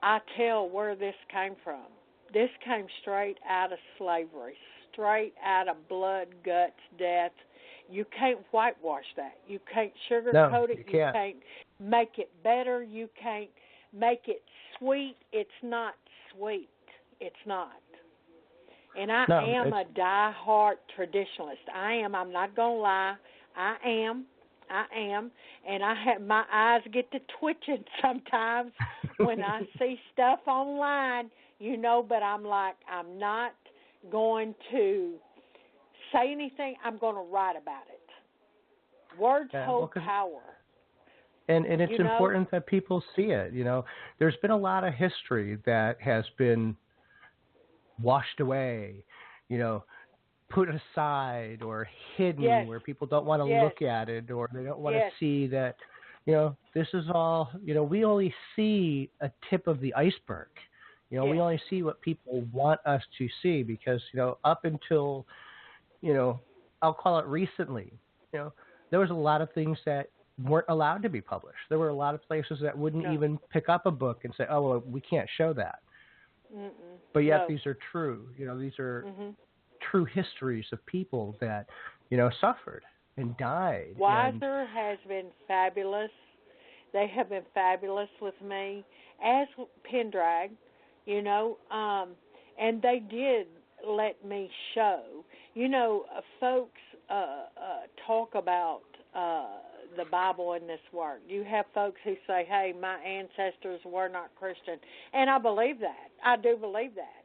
I tell where this came from. This came straight out of slavery, straight out of blood, guts, death. You can't whitewash that. You can't sugarcoat it. You can't make it better. You can't make it sweet. It's not sweet. It's not. And I am a die-hard traditionalist. I am. I'm not going to lie. I am. And my eyes get to twitching sometimes when I see stuff online, you know, but I'm like, I'm not going to say anything. I'm going to write about it. Words hold power. And it's important that people see it. You know, there's been a lot of history that has been washed away, you know, put aside or hidden where people don't want to look at it or they don't want to see that, you know, this is all, you know, we only see a tip of the iceberg. You know, we only see what people want us to see because, you know, up until, you know, I'll call it recently, you know, there was a lot of things that weren't allowed to be published. There were a lot of places that wouldn't even pick up a book and say, oh, well, we can't show that. But yet these are true. You know, these are true histories of people that, you know, suffered and died. Wiser has been fabulous. They have been fabulous with me, as Pendraig, you know, and they did let me show. You know, folks talk about the Bible in this work. You have folks who say, hey, my ancestors were not Christian. And I believe that. I do believe that.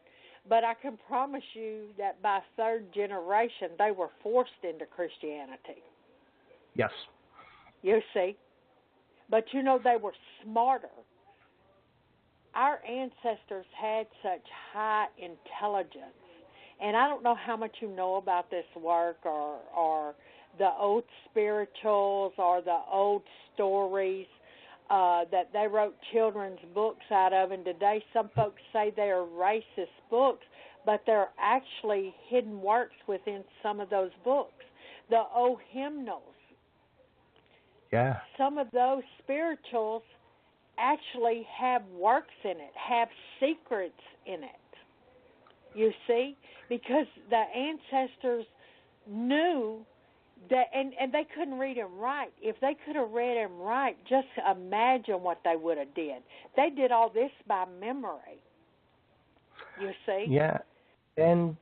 But I can promise you that by third generation, they were forced into Christianity. Yes. You see? But, you know, they were smarter. Our ancestors had such high intelligence. And I don't know how much you know about this work or the old spirituals or the old stories that they wrote children's books out of. And today some folks say they are racist books, but they're actually hidden works within some of those books. The old hymnals. Yeah. Some of those spirituals actually have works in it, have secrets in it. You see? Because the ancestors knew that, and they couldn't read and write. If they could have read and write, just imagine what they would have did. They did all this by memory. You see? Yeah, and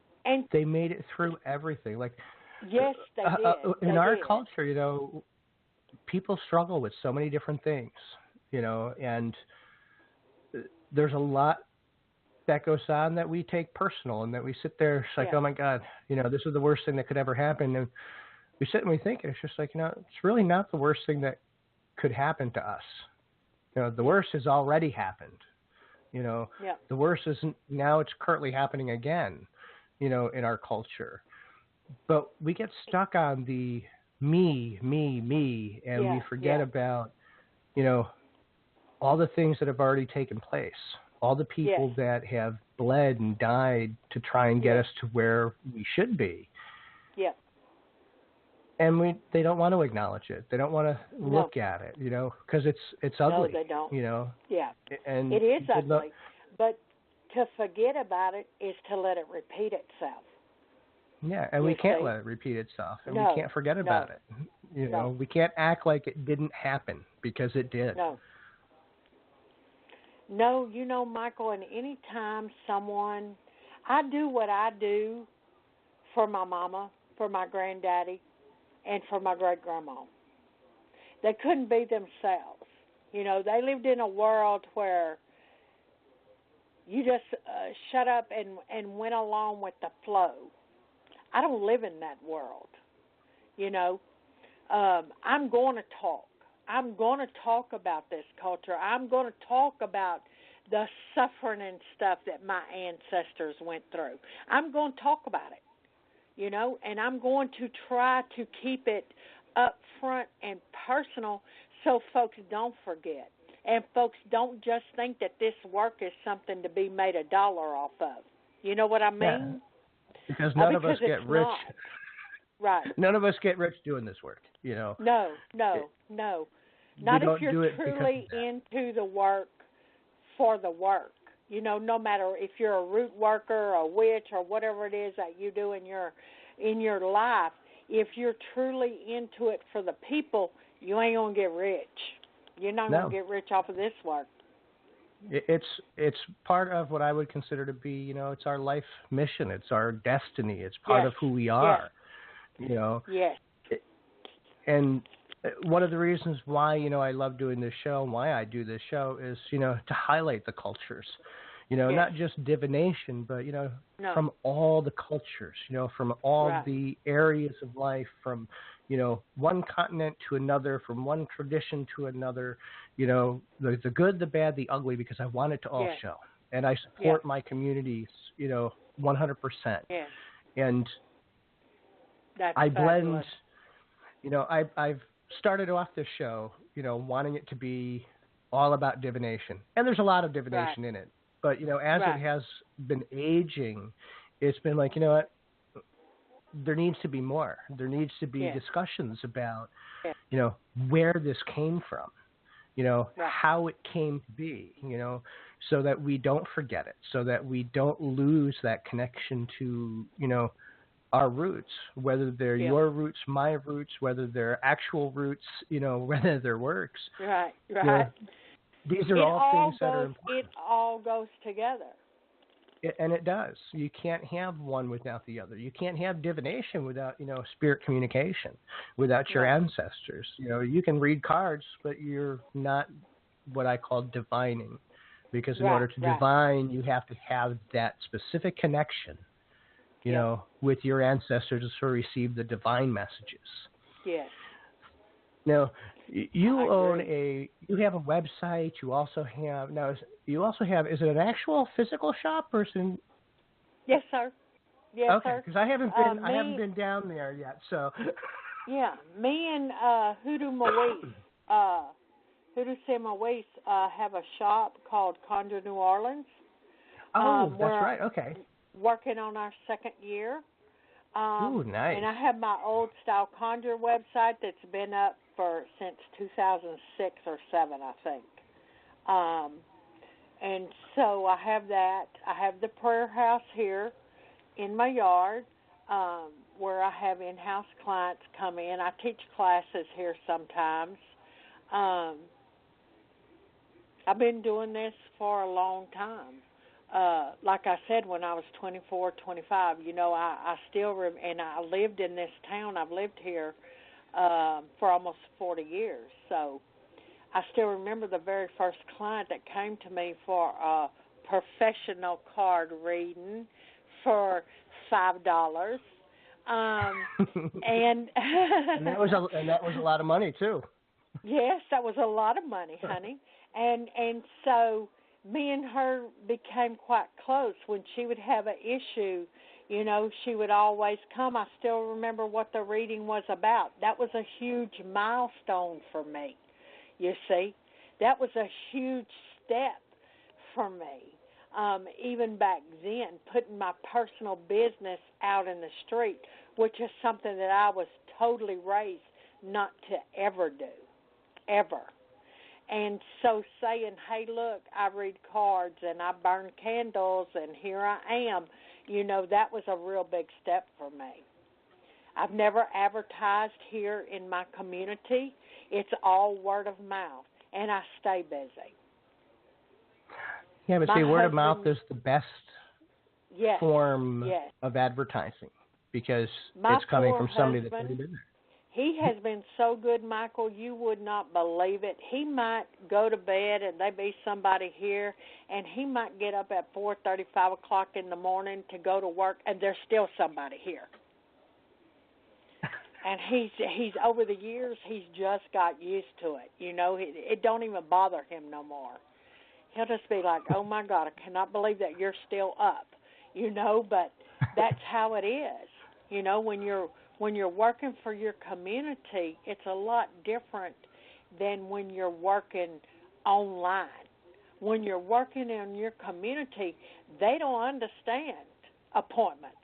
they made it through everything. Like, yes, they did. In our culture, you know, people struggle with so many different things, you know, and there's a lot that goes on that we take personal and that we sit there, it's like, oh my God, this is the worst thing that could ever happen. And we sit and we think, and it's just like, it's really not the worst thing that could happen to us. The worst has already happened. The worst isn't, now it's currently happening again, in our culture. But we get stuck on the me, and we forget about, all the things that have already taken place, all the people that have bled and died to try and get us to where we should be. Yeah. And they don't want to acknowledge it. They don't want to look at it, because it's ugly. No, they don't. Yeah. And it is ugly. But to forget about it is to let it repeat itself. Yeah, and we can't let it repeat itself, and we can't forget about it. We can't act like it didn't happen, because it did. No, Michael, and any time I do what I do for my mama, for my granddaddy, and for my great-grandma. They couldn't be themselves. They lived in a world where you just shut up and went along with the flow. I don't live in that world. I'm going to talk. I'm going to talk about this culture. I'm going to talk about the suffering and stuff that my ancestors went through. I'm going to talk about it, and I'm going to try to keep it up front and personal so folks don't forget. And folks don't just think that this work is something to be made $1 off of. You know what I mean? Yeah. Because none of us get rich. Not. Right. None of us get rich doing this work, No. Not if you're truly into the work for the work. No matter if you're a root worker, a witch, or whatever it is that you do in your life, if you're truly into it for the people, you ain't going to get rich. You're not going to get rich off of this work. It's part of what I would consider to be, it's our life mission. It's our destiny. It's part of who we are, Yes. And one of the reasons why, I love doing this show and why I do this show is, to highlight the cultures, not just divination, but, from all the cultures, from all the areas of life, from, one continent to another, from one tradition to another, the good, the bad, the ugly, because I want it to all show. And I support my communities, 100%. Yeah. And that's I fabulous. blend, I've started off this show, wanting it to be all about divination. And there's a lot of divination in it. But, as it has been aging, it's been like, what? There needs to be more. There needs to be discussions about, where this came from, how it came to be, so that we don't forget it, so that we don't lose that connection to, our roots, whether they're your roots, my roots, whether they're actual roots, whether they're works. Right. These are all things that are important. It all goes together. And it does. You can't have one without the other. You can't have divination without, spirit communication, without your ancestors. You can read cards, but you're not what I call divining. Because in order to divine, you have to have that specific connection, with your ancestors to receive the divine messages. Yes. Now, you have a website. You also have, is it an actual physical shop or is it? Yes, sir. Yes, okay, sir. because I haven't been down there yet, so. Yeah, me and HOODOO Moise have a shop called Conjure New Orleans. Oh, that's right. Okay. Working on our second year. Ooh, nice. And I have my Old Style Conjure website that's been up since 2006 or 7, I think. And so I have that. I have the prayer house here in my yard where I have in-house clients come in. I teach classes here sometimes. I've been doing this for a long time. Like I said, when I was 24, 25, I still, and I lived in this town. I've lived here for almost 40 years. So I still remember the very first client that came to me for a professional card reading for $5. And that was a lot of money too. Yes, that was a lot of money, honey. And so me and her became quite close. When she would have an issue, you know, she would always come. I still remember what the reading was about. That was a huge milestone for me, you see. That was a huge step for me. Even back then, putting my personal business out in the street, which is something that I was totally raised not to ever do, ever. And so saying, hey, look, I read cards and I burn candles and here I am, you know, that was a real big step for me. I've never advertised here in my community. It's all word of mouth, and I stay busy. Yeah, but see, word of mouth is the best form yes. of advertising because My it's coming poor from somebody husband, that's already been there. He has been so good, Michael, you would not believe it. He might go to bed and there be somebody here, and he might get up at 4:30, 5 o'clock in the morning to go to work, and there's still somebody here. And he's over the years, he's just got used to it. You know, it don't even bother him no more. He'll just be like, oh, my God, I cannot believe that you're still up, you know, but that's how it is. You know, when you're working for your community, it's a lot different than when you're working online. When you're working in your community, they don't understand appointments.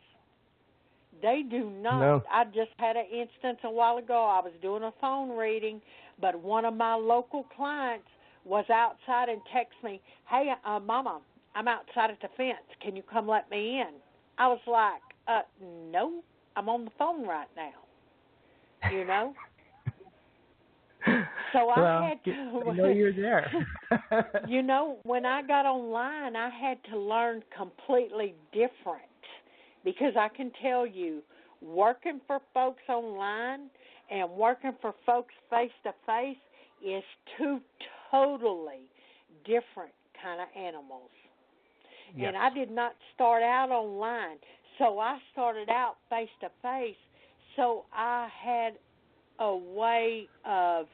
They do not. No. I just had an instance a while ago. I was doing a phone reading, but one of my local clients was outside and texted me, hey, Mama, I'm outside at the fence. Can you come let me in? I was like, no, I'm on the phone right now, you know? So I had to. I know you're there. You know, when I got online, I had to learn completely different because I can tell you, working for folks online and working for folks face-to-face is two totally different kind of animals. Yes. And I did not start out online, so I started out face-to-face, so I had a way of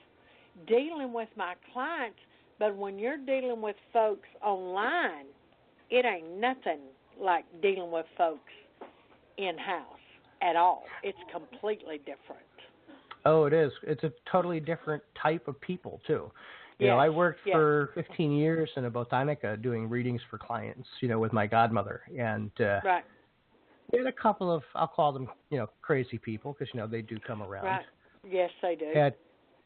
dealing with my clients, but when you're dealing with folks online, it ain't nothing like dealing with folks in-house at all. It's completely different. Oh, it is. It's a totally different type of people, too. You know, I worked for 15 years in a botanica doing readings for clients, you know, with my godmother. And right. we had a couple of, I'll call them, you know, crazy people because, you know, they do come around. Right. Yes, they do.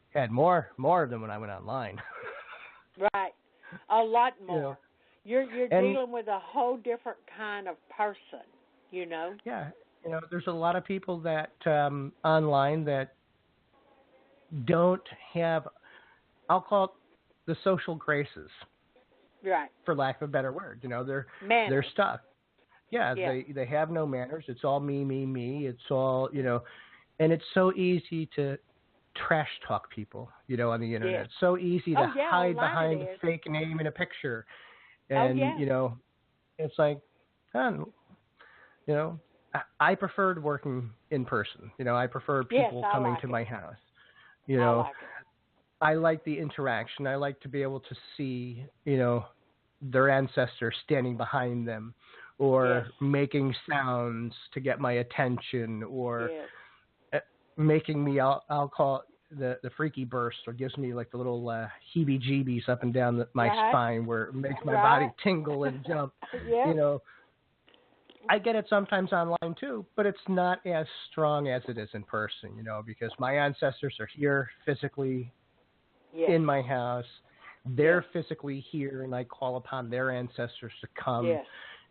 Had more than when I went online. Right. A lot more. You know, you're dealing with a whole different kind of person, you know? Yeah. You know, there's a lot of people that online that don't have, I'll call it the social graces. Right. For lack of a better word. You know, they're stuck. Yeah, they have no manners. It's all me. It's all, you know, and it's so easy to trash talk people, you know, on the internet. Yes. It's so easy to hide behind a fake name in a picture. And, you know, it's like, you know, I preferred working in person. You know, I prefer people coming to my house. You know, I like the interaction. I like to be able to see, you know, their ancestors standing behind them or making sounds to get my attention or making me, I'll call it the freaky burst, or gives me like the little heebie-jeebies up and down my spine where it makes my body tingle and jump. You know, I get it sometimes online too, but it's not as strong as it is in person, you know, because my ancestors are here physically in my house. They're physically here, and I call upon their ancestors to come,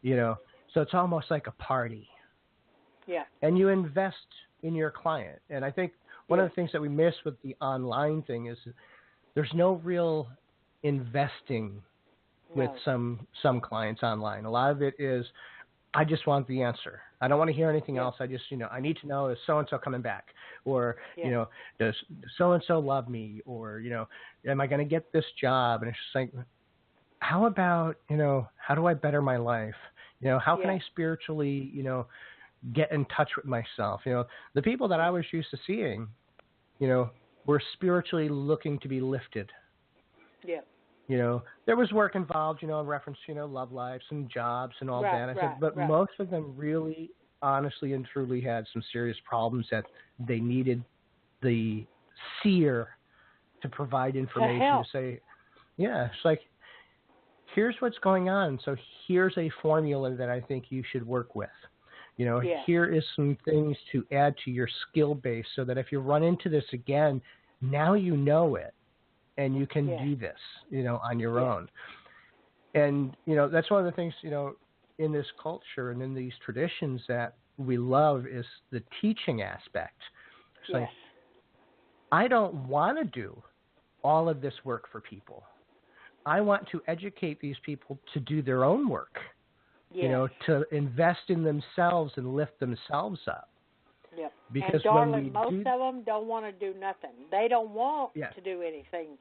you know. So it's almost like a party. Yeah. And you invest in your client. And I think one of the things that we miss with the online thing is there's no real investing with some clients online. A lot of it is, I just want the answer. I don't want to hear anything else. I just, you know, I need to know, is so-and-so coming back? Or, you know, does so-and-so love me? Or, you know, am I going to get this job? And it's just like, how about, how do I better my life? How can Yeah. I spiritually, get in touch with myself? The people that I was used to seeing, were spiritually looking to be lifted. Yeah. There was work involved, in reference to, love lives and jobs and all that. I said, but most of them really, honestly and truly had some serious problems that they needed the seer to provide information to say, yeah, it's like, here's what's going on. So here's a formula that I think you should work with. Here is some things to add to your skill base so that if you run into this again, now you know it and you can do this, on your own. And, that's one of the things, in this culture and in these traditions that we love is the teaching aspect. It's like, I don't want to do all of this work for people. I want to educate these people to do their own work, to invest in themselves and lift themselves up. Yep. Because and darling, when we most of them don't want to do nothing. They don't want to do anything.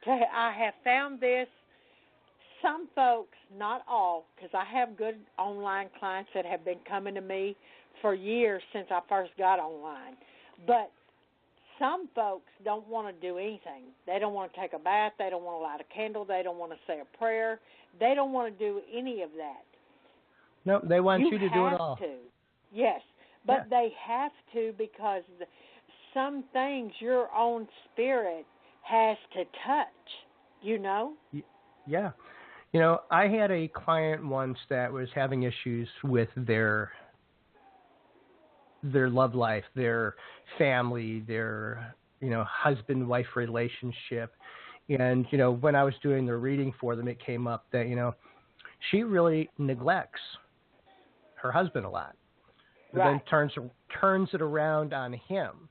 I have found this. Some folks, not all, because I have good online clients that have been coming to me for years since I first got online. But some folks don't want to do anything. They don't want to take a bath. They don't want to light a candle. They don't want to say a prayer. They don't want to do any of that. No, they want you to do it all. To. Yes, but they have to because some things your own spirit has to touch, Yeah. I had a client once that was having issues with their love life, their family, their, husband-wife relationship. And, when I was doing the reading for them, it came up that, she really neglects her husband a lot. But then turns it around on him.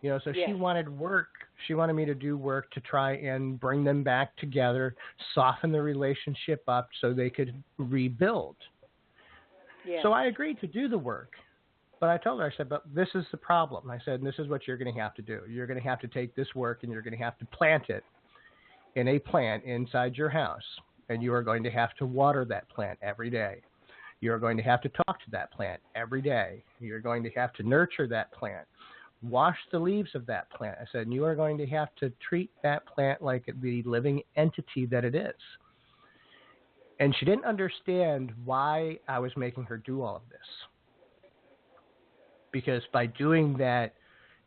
So she wanted work. She wanted me to do work to try and bring them back together, soften the relationship up so they could rebuild. Yeah. So I agreed to do the work. But I told her, I said, but this is the problem. I said, this is what you're going to have to do. You're going to have to take this work and you're going to have to plant it in a plant inside your house. And you are going to have to water that plant every day. You're going to have to talk to that plant every day. You're going to have to nurture that plant. Wash the leaves of that plant. I said, and you are going to have to treat that plant like the living entity that it is. And she didn't understand why I was making her do all of this. Because by doing that,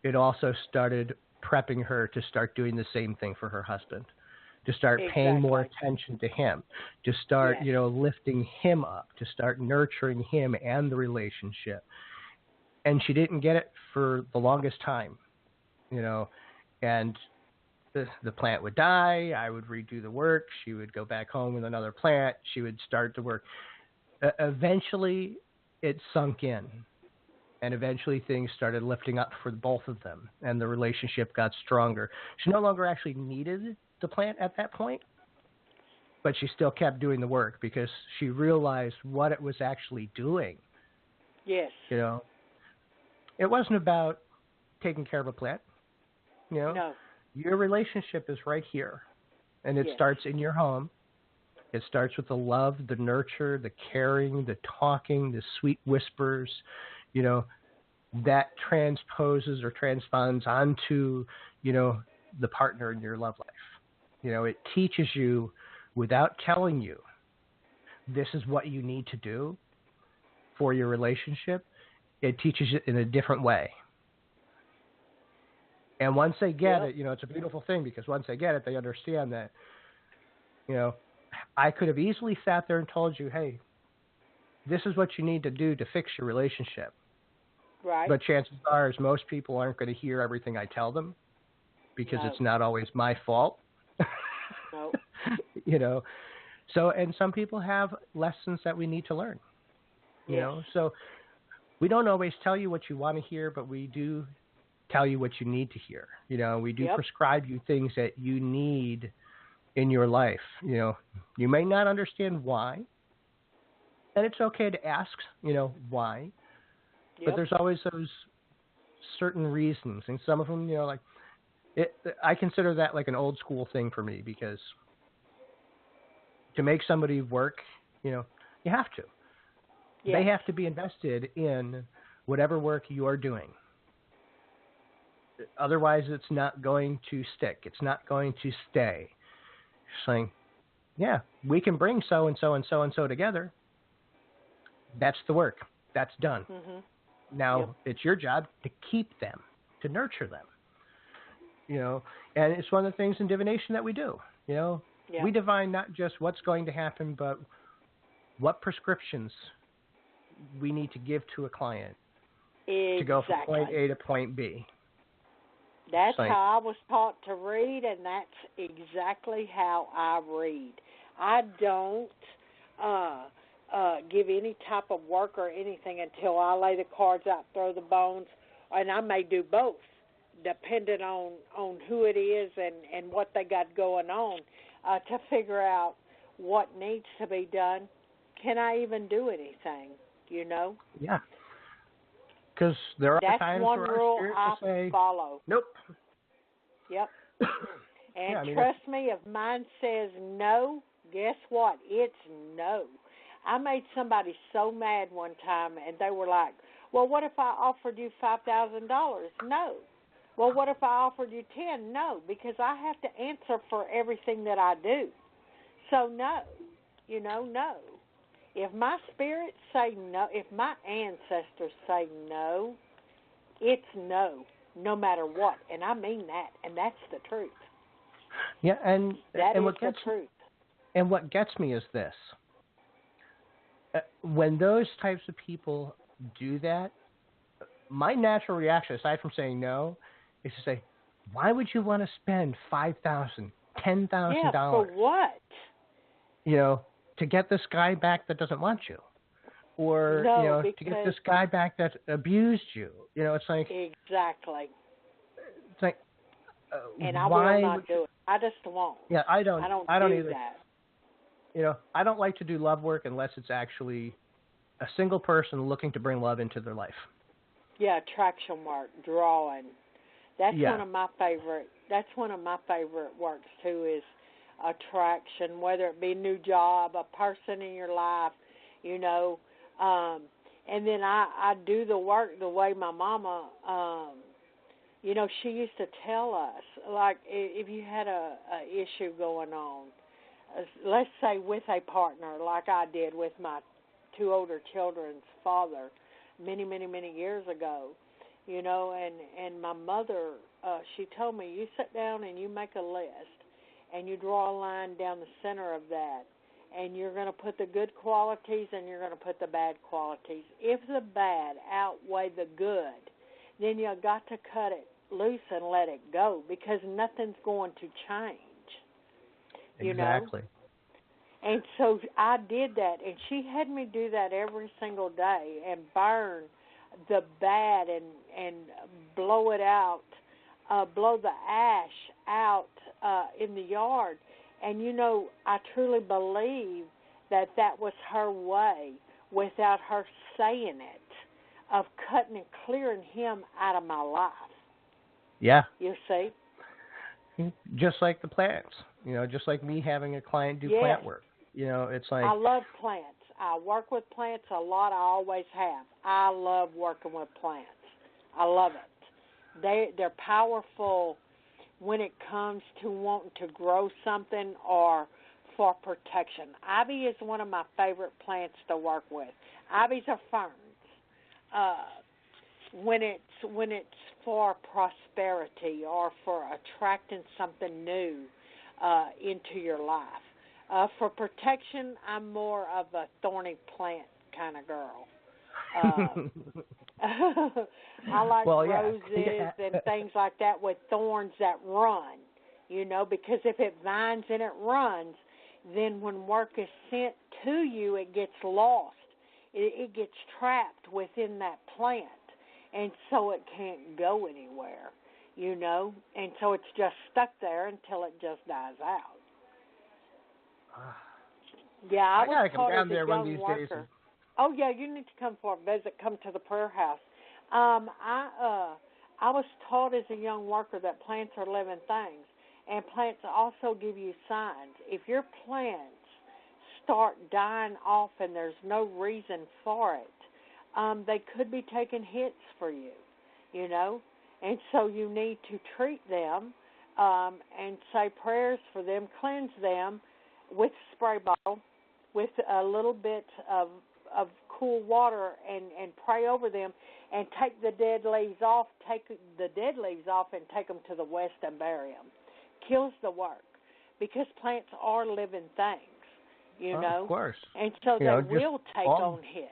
it also started prepping her to start doing the same thing for her husband, to start paying more attention to him, to start, lifting him up, to start nurturing him and the relationship. And she didn't get it for the longest time, and the plant would die. I would redo the work. She would go back home with another plant. She would start the work. Eventually, it sunk in. And eventually things started lifting up for both of them, and the relationship got stronger. She no longer actually needed the plant at that point, but she still kept doing the work because she realized what it was actually doing. Yes. It wasn't about taking care of a plant. No. Your relationship is right here, and it starts in your home. It starts with the love, the nurture, the caring, the talking, the sweet whispers, that transposes or transponds onto, the partner in your love life. It teaches you without telling you, this is what you need to do for your relationship. It teaches it in a different way. And once they get it, it's a beautiful thing because once they get it, they understand that, I could have easily sat there and told you, hey, this is what you need to do to fix your relationship. Right. But chances are is most people aren't going to hear everything I tell them because it's not always my fault. No. So, and some people have lessons that we need to learn, so we don't always tell you what you want to hear, but we do tell you what you need to hear. We do prescribe you things that you need in your life. You may not understand why, and it's okay to ask, why. But there's always those certain reasons, and some of them, I consider that like an old school thing for me because to make somebody work, you have to. Yes. They have to be invested in whatever work you're doing. Otherwise, it's not going to stick. It's not going to stay. Saying, yeah, we can bring so-and-so and so-and-so together. That's the work. That's done. Mm-hmm. Now, it's your job to keep them, to nurture them. And it's one of the things in divination that we do. We divine not just what's going to happen, but what prescriptions we need to give to a client to go from point A to point B. That's how I was taught to read, and that's exactly how I read. I don't give any type of work or anything until I lay the cards out, throw the bones, and I may do both, depending on who it is and what they got going on, to figure out what needs to be done. Can I even do anything, Yeah. Because there are That's times one where our rule spirit I will say, follow. nope. Yep. And Yeah, trust me, if mine says no, guess what? It's no. I made somebody so mad one time, and they were like, well, what if I offered you $5,000? No. Well, what if I offered you 10? No, because I have to answer for everything that I do. So no, no. If my spirits say no, if my ancestors say no, it's no, no matter what. And I mean that, and that's the truth. Yeah, and that and is what the gets truth. And what gets me is this: when those types of people do that, my natural reaction, aside from saying no, is to say, "Why would you want to spend $5,000, $10,000? Yeah, for what? To get this guy back that doesn't want you, or to get this guy back that abused you." It's like exactly. It's like, and I why will not do it. I just won't. Yeah, I don't do either. That. I don't like to do love work unless it's actually a single person looking to bring love into their life. Yeah, attraction work, drawing. That's one of my favorite. That's one of my favorite works too. Is attraction, whether it be a new job, a person in your life, and then I do the work the way my mama, she used to tell us, like, if you had a issue going on, let's say with a partner, like I did with my two older children's father many, many, many years ago, and my mother, she told me, you sit down and you make a list, and you draw a line down the center of that, and you're going to put the good qualities and you're going to put the bad qualities. If the bad outweigh the good, then you got to cut it loose and let it go, because nothing's going to change. Exactly. And so I did that, and she had me do that every single day and burn the bad and blow it out, blow the ash out in the yard. And, I truly believe that was her way, without her saying it, of cutting and clearing him out of my life. Yeah. You see? Just like the plants, just like me having a client do plant work. It's like... I love plants. I work with plants a lot. I always have. I love working with plants. I love it. They're powerful when it comes to wanting to grow something or for protection. Ivy is one of my favorite plants to work with. Ivies are ferns. When it's for prosperity or for attracting something new into your life. For protection, I'm more of a thorny plant kind of girl. I like roses and things like that with thorns that run, because if it vines and it runs, then when work is sent to you, it gets lost. It gets trapped within that plant, and so it can't go anywhere, and so it's just stuck there until it just dies out. Yeah, I was gotta come taught down as there a one young of these worker. days. Oh yeah, you need to come for a visit. Come to the prayer house. I was taught as a young worker that plants are living things, and plants also give you signs. If your plants start dying off and there's no reason for it, they could be taking hits for you, you know. And so you need to treat them and say prayers for them, cleanse them with a spray bottle, with a little bit of cool water, and pray over them, and take the dead leaves off, and take them to the west and bury them. Kills the work, because plants are living things, you know. Of course. And so they will take on hits.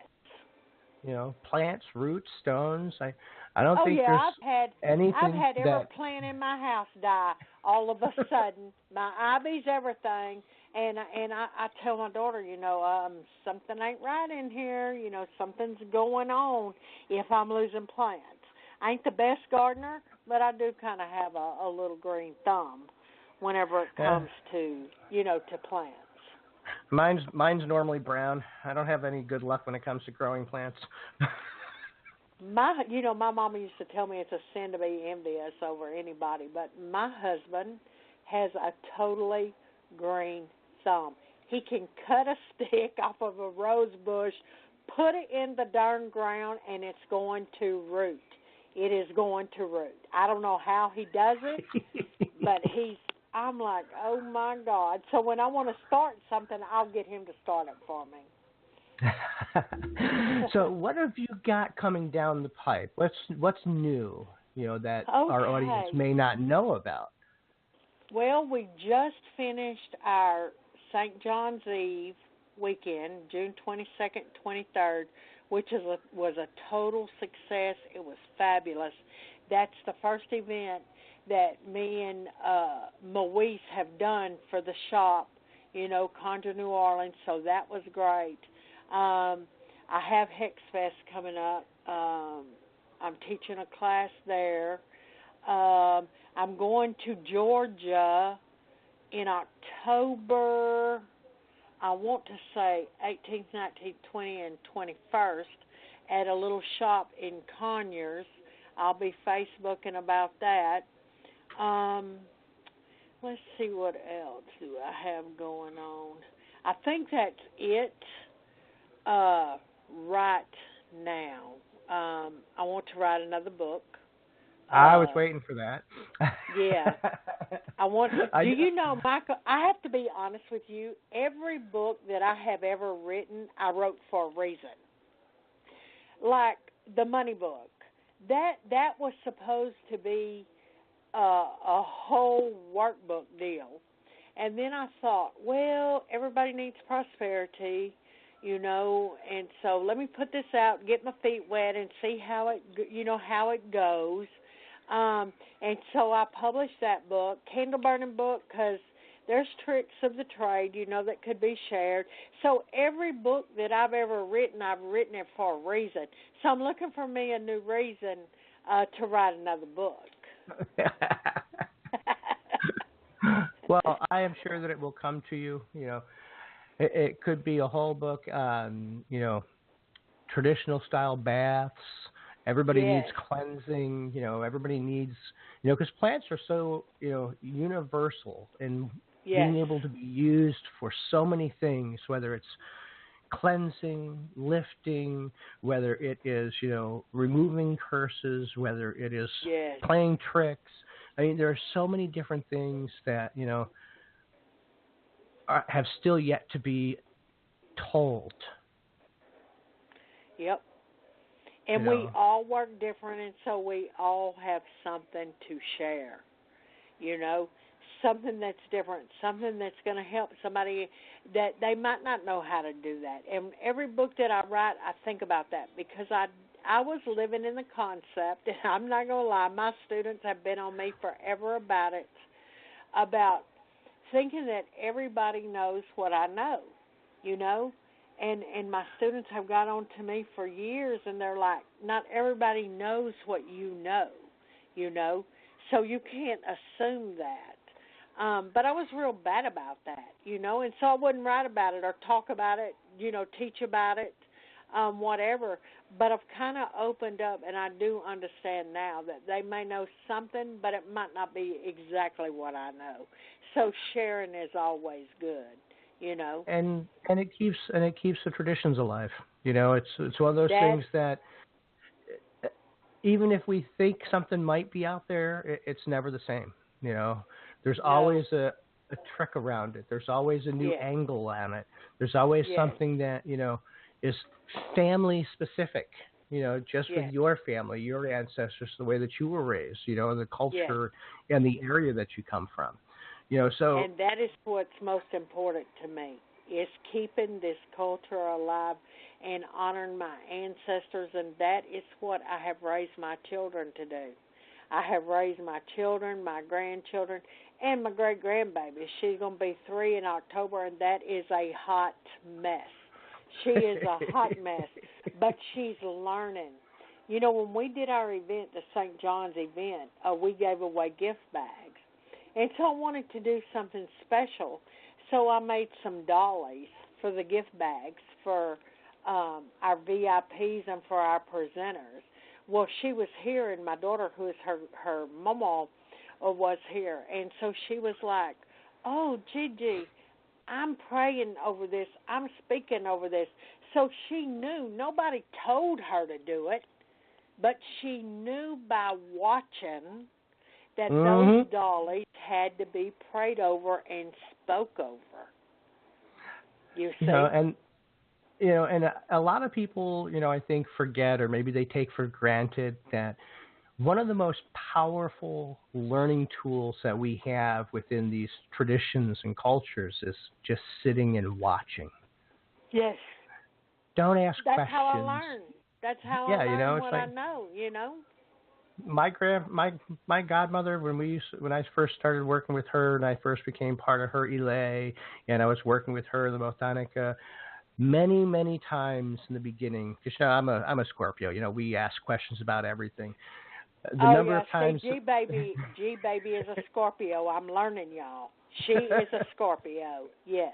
You know, plants, roots, stones. I don't think there's anything. I've had every plant in my house die all of a sudden. My ivy's everything, and I tell my daughter, you know, something ain't right in here. You know, something's going on if I'm losing plants. I ain't the best gardener, but I do kind of have a little green thumb whenever it comes to, you know, to plants. Mine's normally brown. I don't have any good luck when it comes to growing plants. My mama used to tell me it's a sin to be envious over anybody, but my husband has a totally green thumb. He can cut a stick off of a rose bush, put it in the darn ground, and it's going to root. It is going to root. I don't know how he does it, but I'm like, oh, my God. So when I want to start something, I'll get him to start it for me. So what have you got coming down the pipe? What's new, you know, that our audience may not know about? Well, we just finished our St. John's Eve weekend, June 22nd, 23rd, which was a total success. It was fabulous. That's the first event that me and Moise have done for the shop, you know, Conjure New Orleans, so that was great. I have Hex Fest coming up. I'm teaching a class there. I'm going to Georgia in October, I want to say 18th, 19th, 20th, and 21st at a little shop in Conyers. I'll be Facebooking about that. Let's see what else do I have going on. I think that's it right now. I want to write another book. I was waiting for that. Yeah. Do you know, Michael, I have to be honest with you, every book that I have ever written, I wrote for a reason. Like the money book. That was supposed to be a whole workbook deal. And then I thought, well, everybody needs prosperity, you know, and so let me put this out, get my feet wet, and see how it goes. And so I published that book, Candle Burning book, because there's tricks of the trade, you know, that could be shared. So every book that I've ever written, I've written it for a reason. So I'm looking for me a new reason to write another book. Well, I am sure that it will come to you. You know, it could be a whole book on, you know, traditional style baths. Everybody needs cleansing. You know, everybody needs, you know, because plants are so, you know, universal and being able to be used for so many things, whether it's cleansing, lifting, whether it is, you know, removing curses, whether it is playing tricks. I mean, there are so many different things that, you know, have still yet to be told. Yep. And we all work different, and so we all have something to share, you know, something that's different, something that's going to help somebody that they might not know how to do that. And every book that I write, I think about that because I was living in the concept, and I'm not going to lie, my students have been on me forever about it, about thinking that everybody knows what I know, you know. And my students have got on to me for years, and they're like, not everybody knows what you know, so you can't assume that. But I was real bad about that, you know, and so I wouldn't write about it or talk about it, you know, teach about it, whatever. But I've kind of opened up, and I do understand now that they may know something, but it might not be exactly what I know. So sharing is always good. you know. And it keeps the traditions alive. You know, it's one of those things that even if we think something might be out there, it's never the same. You know, there's always a trick around it. There's always a new angle on it. There's always something that, you know, is family specific, you know, just with your family, your ancestors, the way that you were raised, you know, the culture and the area that you come from. You know, so and that is what's most important to me, is keeping this culture alive and honoring my ancestors, and that is what I have raised my children to do. I have raised my children, my grandchildren, and my great-grandbaby. She's going to be 3 in October, and that is a hot mess. She is a hot mess, but she's learning. You know, when we did our event, the St. John's event, we gave away gift bags. And so I wanted to do something special. So I made some dollies for the gift bags for our VIPs and for our presenters. Well, she was here, and my daughter, who is her mama, was here. And so she was like, oh, Gigi, I'm praying over this. I'm speaking over this. So she knew. Nobody told her to do it, but she knew by watching that those dollies had to be prayed over and spoke over. You see? And a lot of people, you know, I think forget, or maybe they take for granted, that one of the most powerful learning tools that we have within these traditions and cultures is just sitting and watching. Yes. Don't ask questions. That's how I learn. That's how I learn what I know, you know. My godmother, when I first started working with her, and I first became part of her Elay, and I was working with her in the Botanica, many times in the beginning, because you know, I'm a Scorpio. You know, we ask questions about everything. The number of times G baby is a Scorpio. I'm learning, y'all. She is a Scorpio. Yes.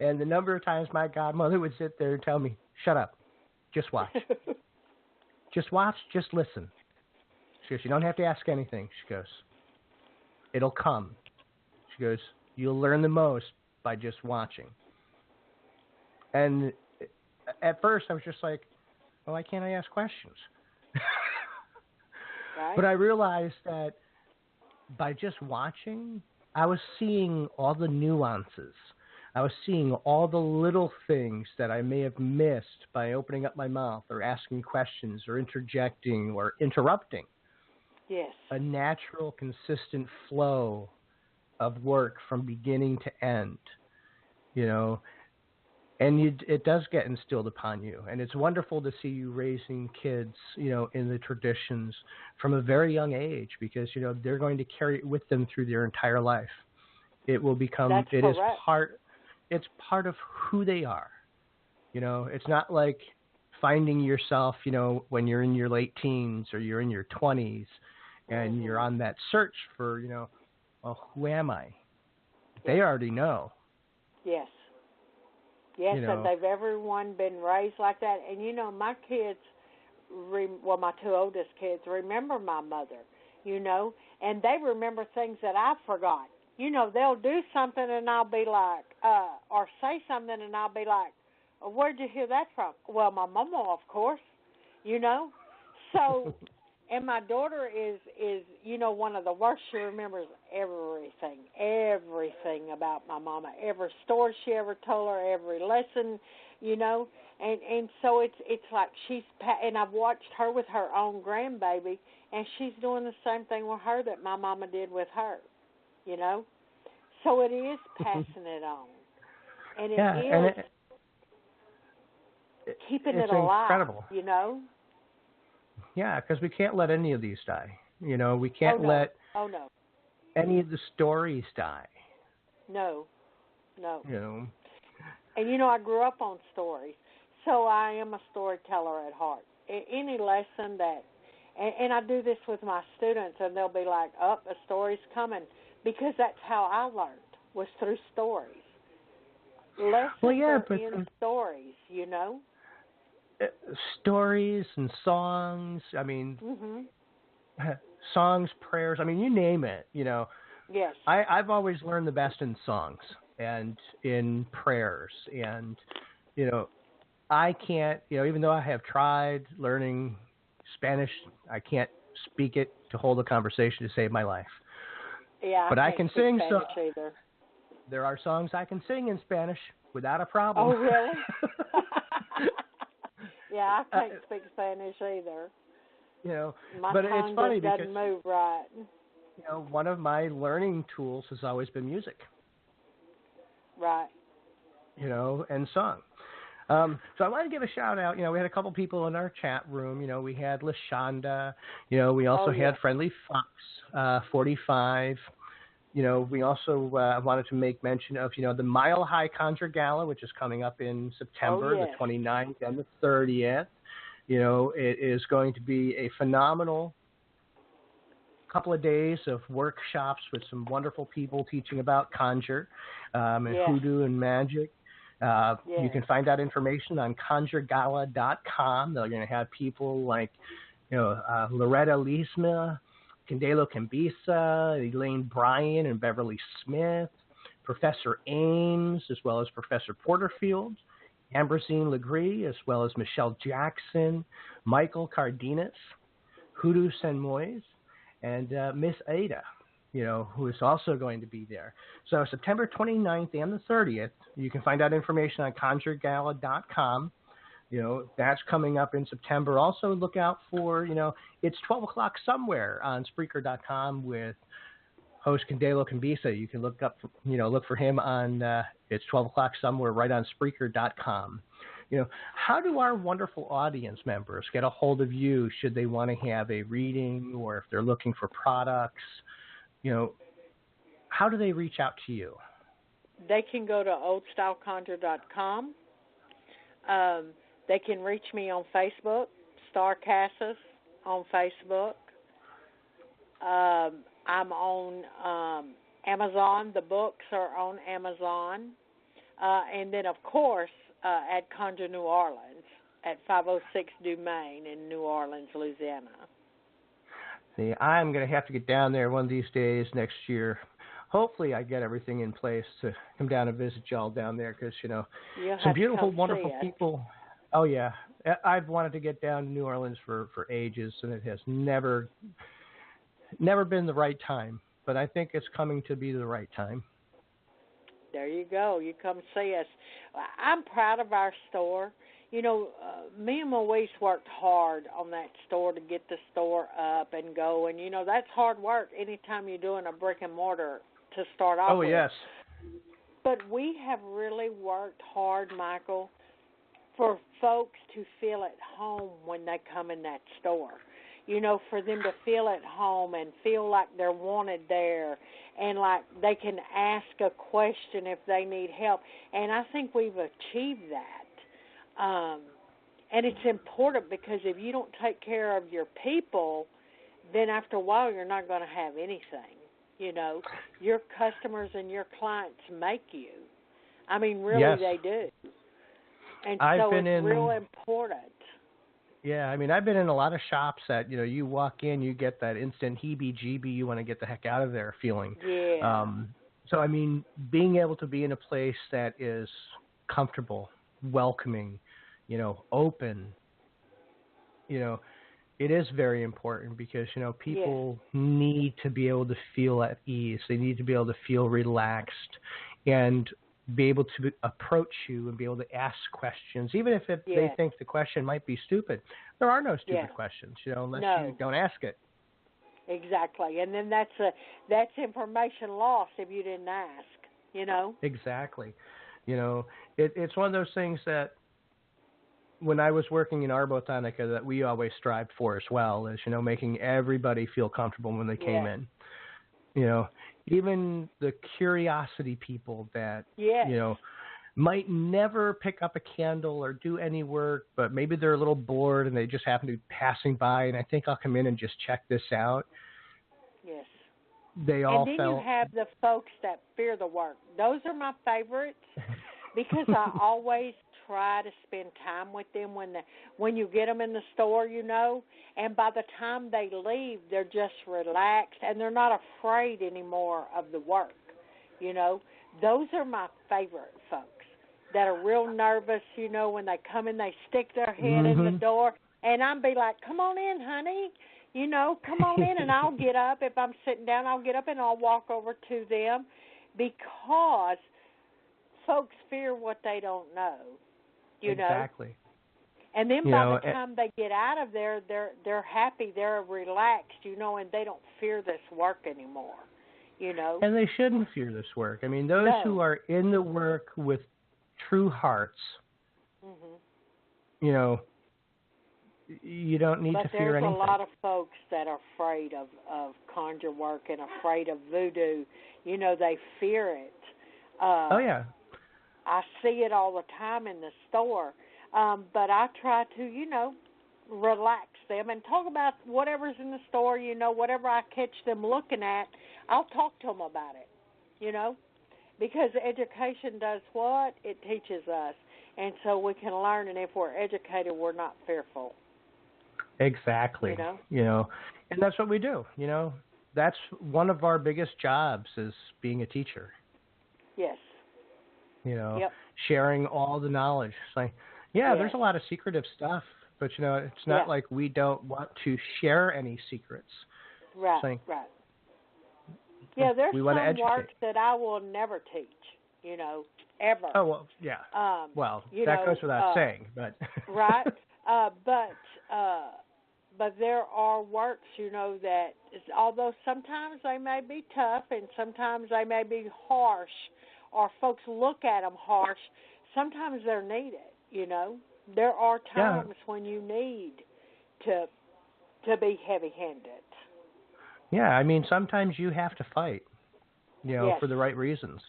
And the number of times my godmother would sit there and tell me, "Shut up, just watch, just watch, just listen." She goes, "You don't have to ask anything." She goes, "It'll come." She goes, "You'll learn the most by just watching." And at first I was just like, well, why can't I ask questions? Right. But I realized that by just watching, I was seeing all the nuances. I was seeing all the little things that I may have missed by opening up my mouth or asking questions or interjecting or interrupting. Yes. A natural, consistent flow of work from beginning to end, you know, and it does get instilled upon you. And it's wonderful to see you raising kids, you know, in the traditions from a very young age, because, you know, they're going to carry it with them through their entire life. It will become, it's part of who they are. You know, it's not like finding yourself, you know, when you're in your late teens or you're in your 20s and you're on that search for, you know, well, who am I? They already know. Yes. Yes, you know, and they've everyone been raised like that. And, you know, my kids, my 2 oldest kids, remember my mother, you know, and they remember things that I forgot. You know, they'll do something and I'll be like, or say something and I'll be like, where'd you hear that from? Well, my mama, of course, you know. So, and my daughter is, you know, one of the worst. She remembers everything about my mama, every story she ever told her, every lesson, you know. And so it's like and I've watched her with her own grandbaby, and she's doing the same thing with her that my mama did with her, you know. So it is passing it on. And it is keeping it alive, incredible. You know. Yeah, because we can't let any of these die. You know, we can't let any of the stories die. No. You know. And, you know, I grew up on stories, so I am a storyteller at heart. Any lesson that, and I do this with my students, and they'll be like, oh, a story's coming, because that's how I learned, was through stories. Lessons are in stories, you know. Stories and songs, I mean, songs, prayers, I mean, you name it, you know. Yes. I've always learned the best in songs. and in prayers. And, I can't, even though I have tried learning Spanish, I can't speak it to hold a conversation to save my life. Yeah, but I can sing. Spanish either. There are songs I can sing in Spanish without a problem. Oh, really? Yeah, I can't speak Spanish either. My but tongue it's funny just because doesn't move right. One of my learning tools has always been music. Right. And song. So I want to give a shout out. We had a couple people in our chat room. We had LaShonda. We also had Friendly Fox 45. We also wanted to make mention of, the Mile High Conjure Gala, which is coming up in September, the 29th and the 30th. It is going to be a phenomenal couple of days of workshops with some wonderful people teaching about conjure and hoodoo and magic. You can find out information on conjuregala.com. They're going to have people like, Loretta Lisma, Candelo Cambisa, Elaine Bryan, and Beverly Smith, Professor Ames, as well as Professor Porterfield, Ambrosine Legree, as well as Michelle Jackson, Michael Cardenas, Hoodoo Senmoys, and Miss Ada, who is also going to be there. So September 29th and the 30th, you can find out information on conjuregala.com. That's coming up in September. Also look out for, it's 12 o'clock somewhere on Spreaker.com with host Candelo Cambisa. You can look for him on, it's 12 o'clock somewhere right on Spreaker.com. How do our wonderful audience members get a hold of you should they want to have a reading or if they're looking for products? How do they reach out to you? They can go to oldstyleconjure.com. They can reach me on Facebook, Starr Casas on Facebook. I'm on Amazon. The books are on Amazon. And then, of course, at Conjure New Orleans at 506 Dumaine in New Orleans, Louisiana. See, I'm going to have to get down there one of these days next year. Hopefully I get everything in place to come down and visit y'all down there because, some beautiful, wonderful people. Oh, yeah. I've wanted to get down to New Orleans for ages, and it has never been the right time. But I think it's coming to be the right time. There you go. You come see us. I'm proud of our store. Me and Louise worked hard on that store to get the store up and going. That's hard work anytime you're doing a brick and mortar to start off with. Oh, yes. But we have really worked hard, Michael, for folks to feel at home when they come in that store. For them to feel at home and feel like they're wanted there and like they can ask a question if they need help. And I think we've achieved that. And it's important because if you don't take care of your people, then after a while you're not going to have anything. Your customers and your clients make you. I mean, really, they do. And so it's real important. Yeah, I mean, I've been in a lot of shops that, you walk in, you get that instant heebie-jeebie, you want to get the heck out of there feeling. Yeah. So, I mean, being able to be in a place that is comfortable, welcoming, open, it is very important because, people need to be able to feel at ease. They need to be able to feel relaxed and be able to approach you and be able to ask questions, even if they think the question might be stupid. There are no stupid questions, unless you don't ask it. Exactly. And then that's information lost if you didn't ask, Exactly. It's one of those things that when I was working in Arbotanica that we always strived for as well, is, making everybody feel comfortable when they came in. Even the curiosity people that, might never pick up a candle or do any work, but maybe they're a little bored and they just happen to be passing by, and I think I'll come in and just check this out. Yes. They all and then you have the folks that fear the work. Those are my favorites because I always try to spend time with them when you get them in the store, and by the time they leave, they're just relaxed and they're not afraid anymore of the work, those are my favorite folks that are real nervous, you know, when they come in, they stick their head in the door, and I'm be like, come on in, honey, you know, come on in, and I'll get up. If I'm sitting down, I'll get up and I'll walk over to them, because folks fear what they don't know, you know. Exactly. And then by the time they get out of there, they're happy, they're relaxed, you know, and they don't fear this work anymore, you know. And they shouldn't fear this work. I mean, those who are in the work with true hearts, you know, you don't need to fear anything. But there's a lot of folks that are afraid of conjure work and afraid of voodoo. You know, they fear it. Oh, yeah. I see it all the time in the store. But I try to, you know, relax them and talk about whatever's in the store, you know, whatever I catch them looking at, I'll talk to them about it, you know, because education does what? It teaches us. And so we can learn, and if we're educated, we're not fearful. Exactly. You know, and that's what we do, you know. That's one of our biggest jobs, is being a teacher. Yes. You know, sharing all the knowledge. It's like, there's a lot of secretive stuff, but, you know, it's not like we don't want to share any secrets. Right, like, right. Yeah, there's some work educate. that I will never teach, you know, ever. Oh, well, yeah. Well, that goes without saying, but. Right. But there are works, you know, that although sometimes they may be tough and sometimes they may be harsh, or folks look at them harsh, sometimes they're needed, you know. There are times when you need to be heavy-handed. Yeah, I mean, sometimes you have to fight, you know, for the right reasons,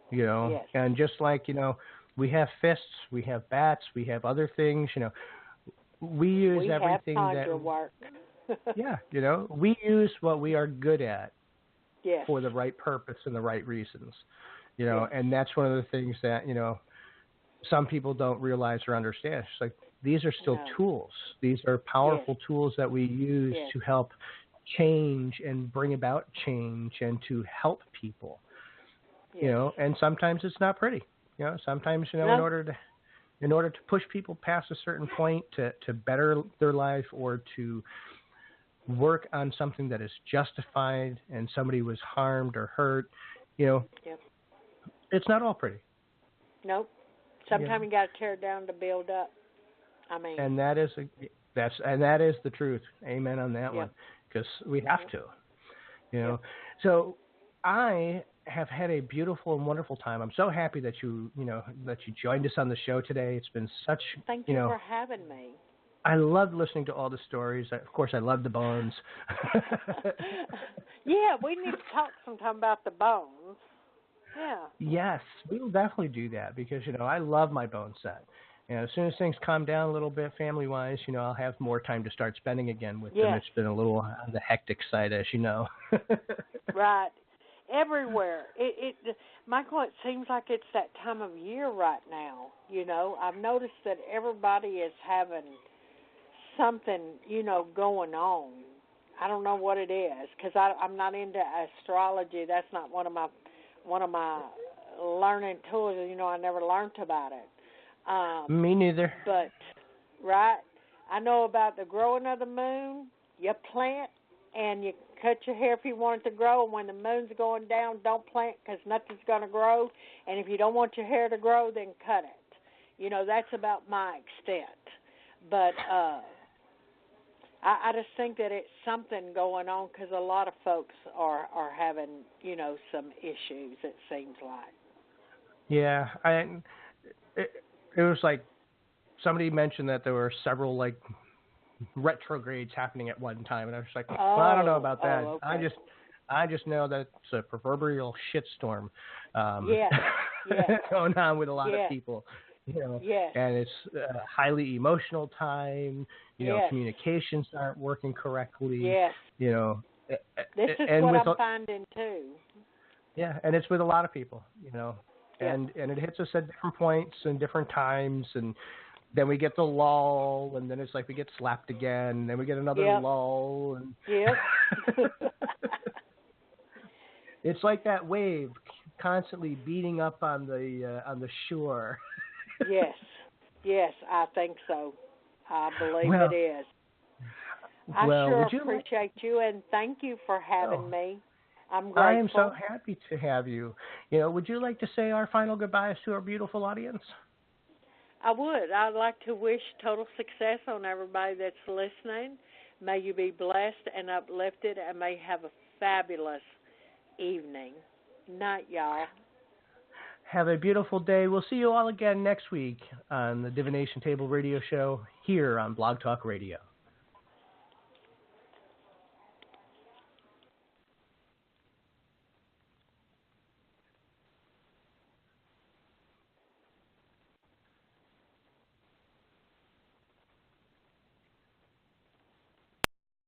you know. And just like, you know, we have fists, we have bats, we have other things, you know. We use everything conjure work. you know, we use what we are good at yes. for the right purpose and the right reasons, you know, and that's one of the things that, you know, some people don't realize or understand. It's like, these are still tools. These are powerful tools that we use to help change and bring about change and to help people, you know, and sometimes it's not pretty, you know, sometimes, you know, in order to push people past a certain point to better their life or to work on something that is justified and somebody was harmed or hurt, you know, it's not all pretty. Nope. Sometimes you got to tear down to build up. I mean, and that is the truth. Amen on that one, because we have to, you know. So I have had a beautiful and wonderful time. I'm so happy that you joined us on the show today. It's been such. Thank you for having me. I loved listening to all the stories. Of course, I love the bones. Yeah, we need to talk sometime about the bones. Yeah. Yes, we will definitely do that because, you know, I love my bone set. And as soon as things calm down a little bit family-wise, you know, I'll have more time to start spending again with them. It's been a little on the hectic side, as you know. Right. Everywhere. Michael, it seems like it's that time of year right now. You know, I've noticed that everybody is having something, you know, going on. I don't know what it is because I'm not into astrology. That's not one of my learning tools. You know, I never learned about it. Me neither. But, right, I know about the growing of the moon. You plant and you cut your hair if you want it to grow. And when the moon's going down, don't plant because nothing's going to grow. And if you don't want your hair to grow, then cut it. You know, that's about my extent. But I just think that it's something going on because a lot of folks are having, you know, some issues, it seems like. Yeah, it was like somebody mentioned that there were several, like, retrogrades happening at one time, and I was like, well, I don't know about that. Okay. I just know that it's a proverbial shitstorm yes. going on with a lot of people. You know, and it's a highly emotional time. You know, communications aren't working correctly. Yes. You know, this is what I'm finding too. Yeah, and it's with a lot of people. You know, and it hits us at different points and different times, and then we get the lull, and then it's like we get slapped again, and then we get another lull, and it's like that wave constantly beating up on the shore. Yes, I think so. I believe Well, it is. I well, sure would you appreciate you, and thank you for having me. I'm grateful. I am so happy to have you. Would you like to say our final goodbyes to our beautiful audience? I would. I'd like to wish total success on everybody that's listening. May you be blessed and uplifted, and may have a fabulous evening. Night, y'all. Have a beautiful day. We'll see you all again next week on the Divination Table Radio Show here on Blog Talk Radio.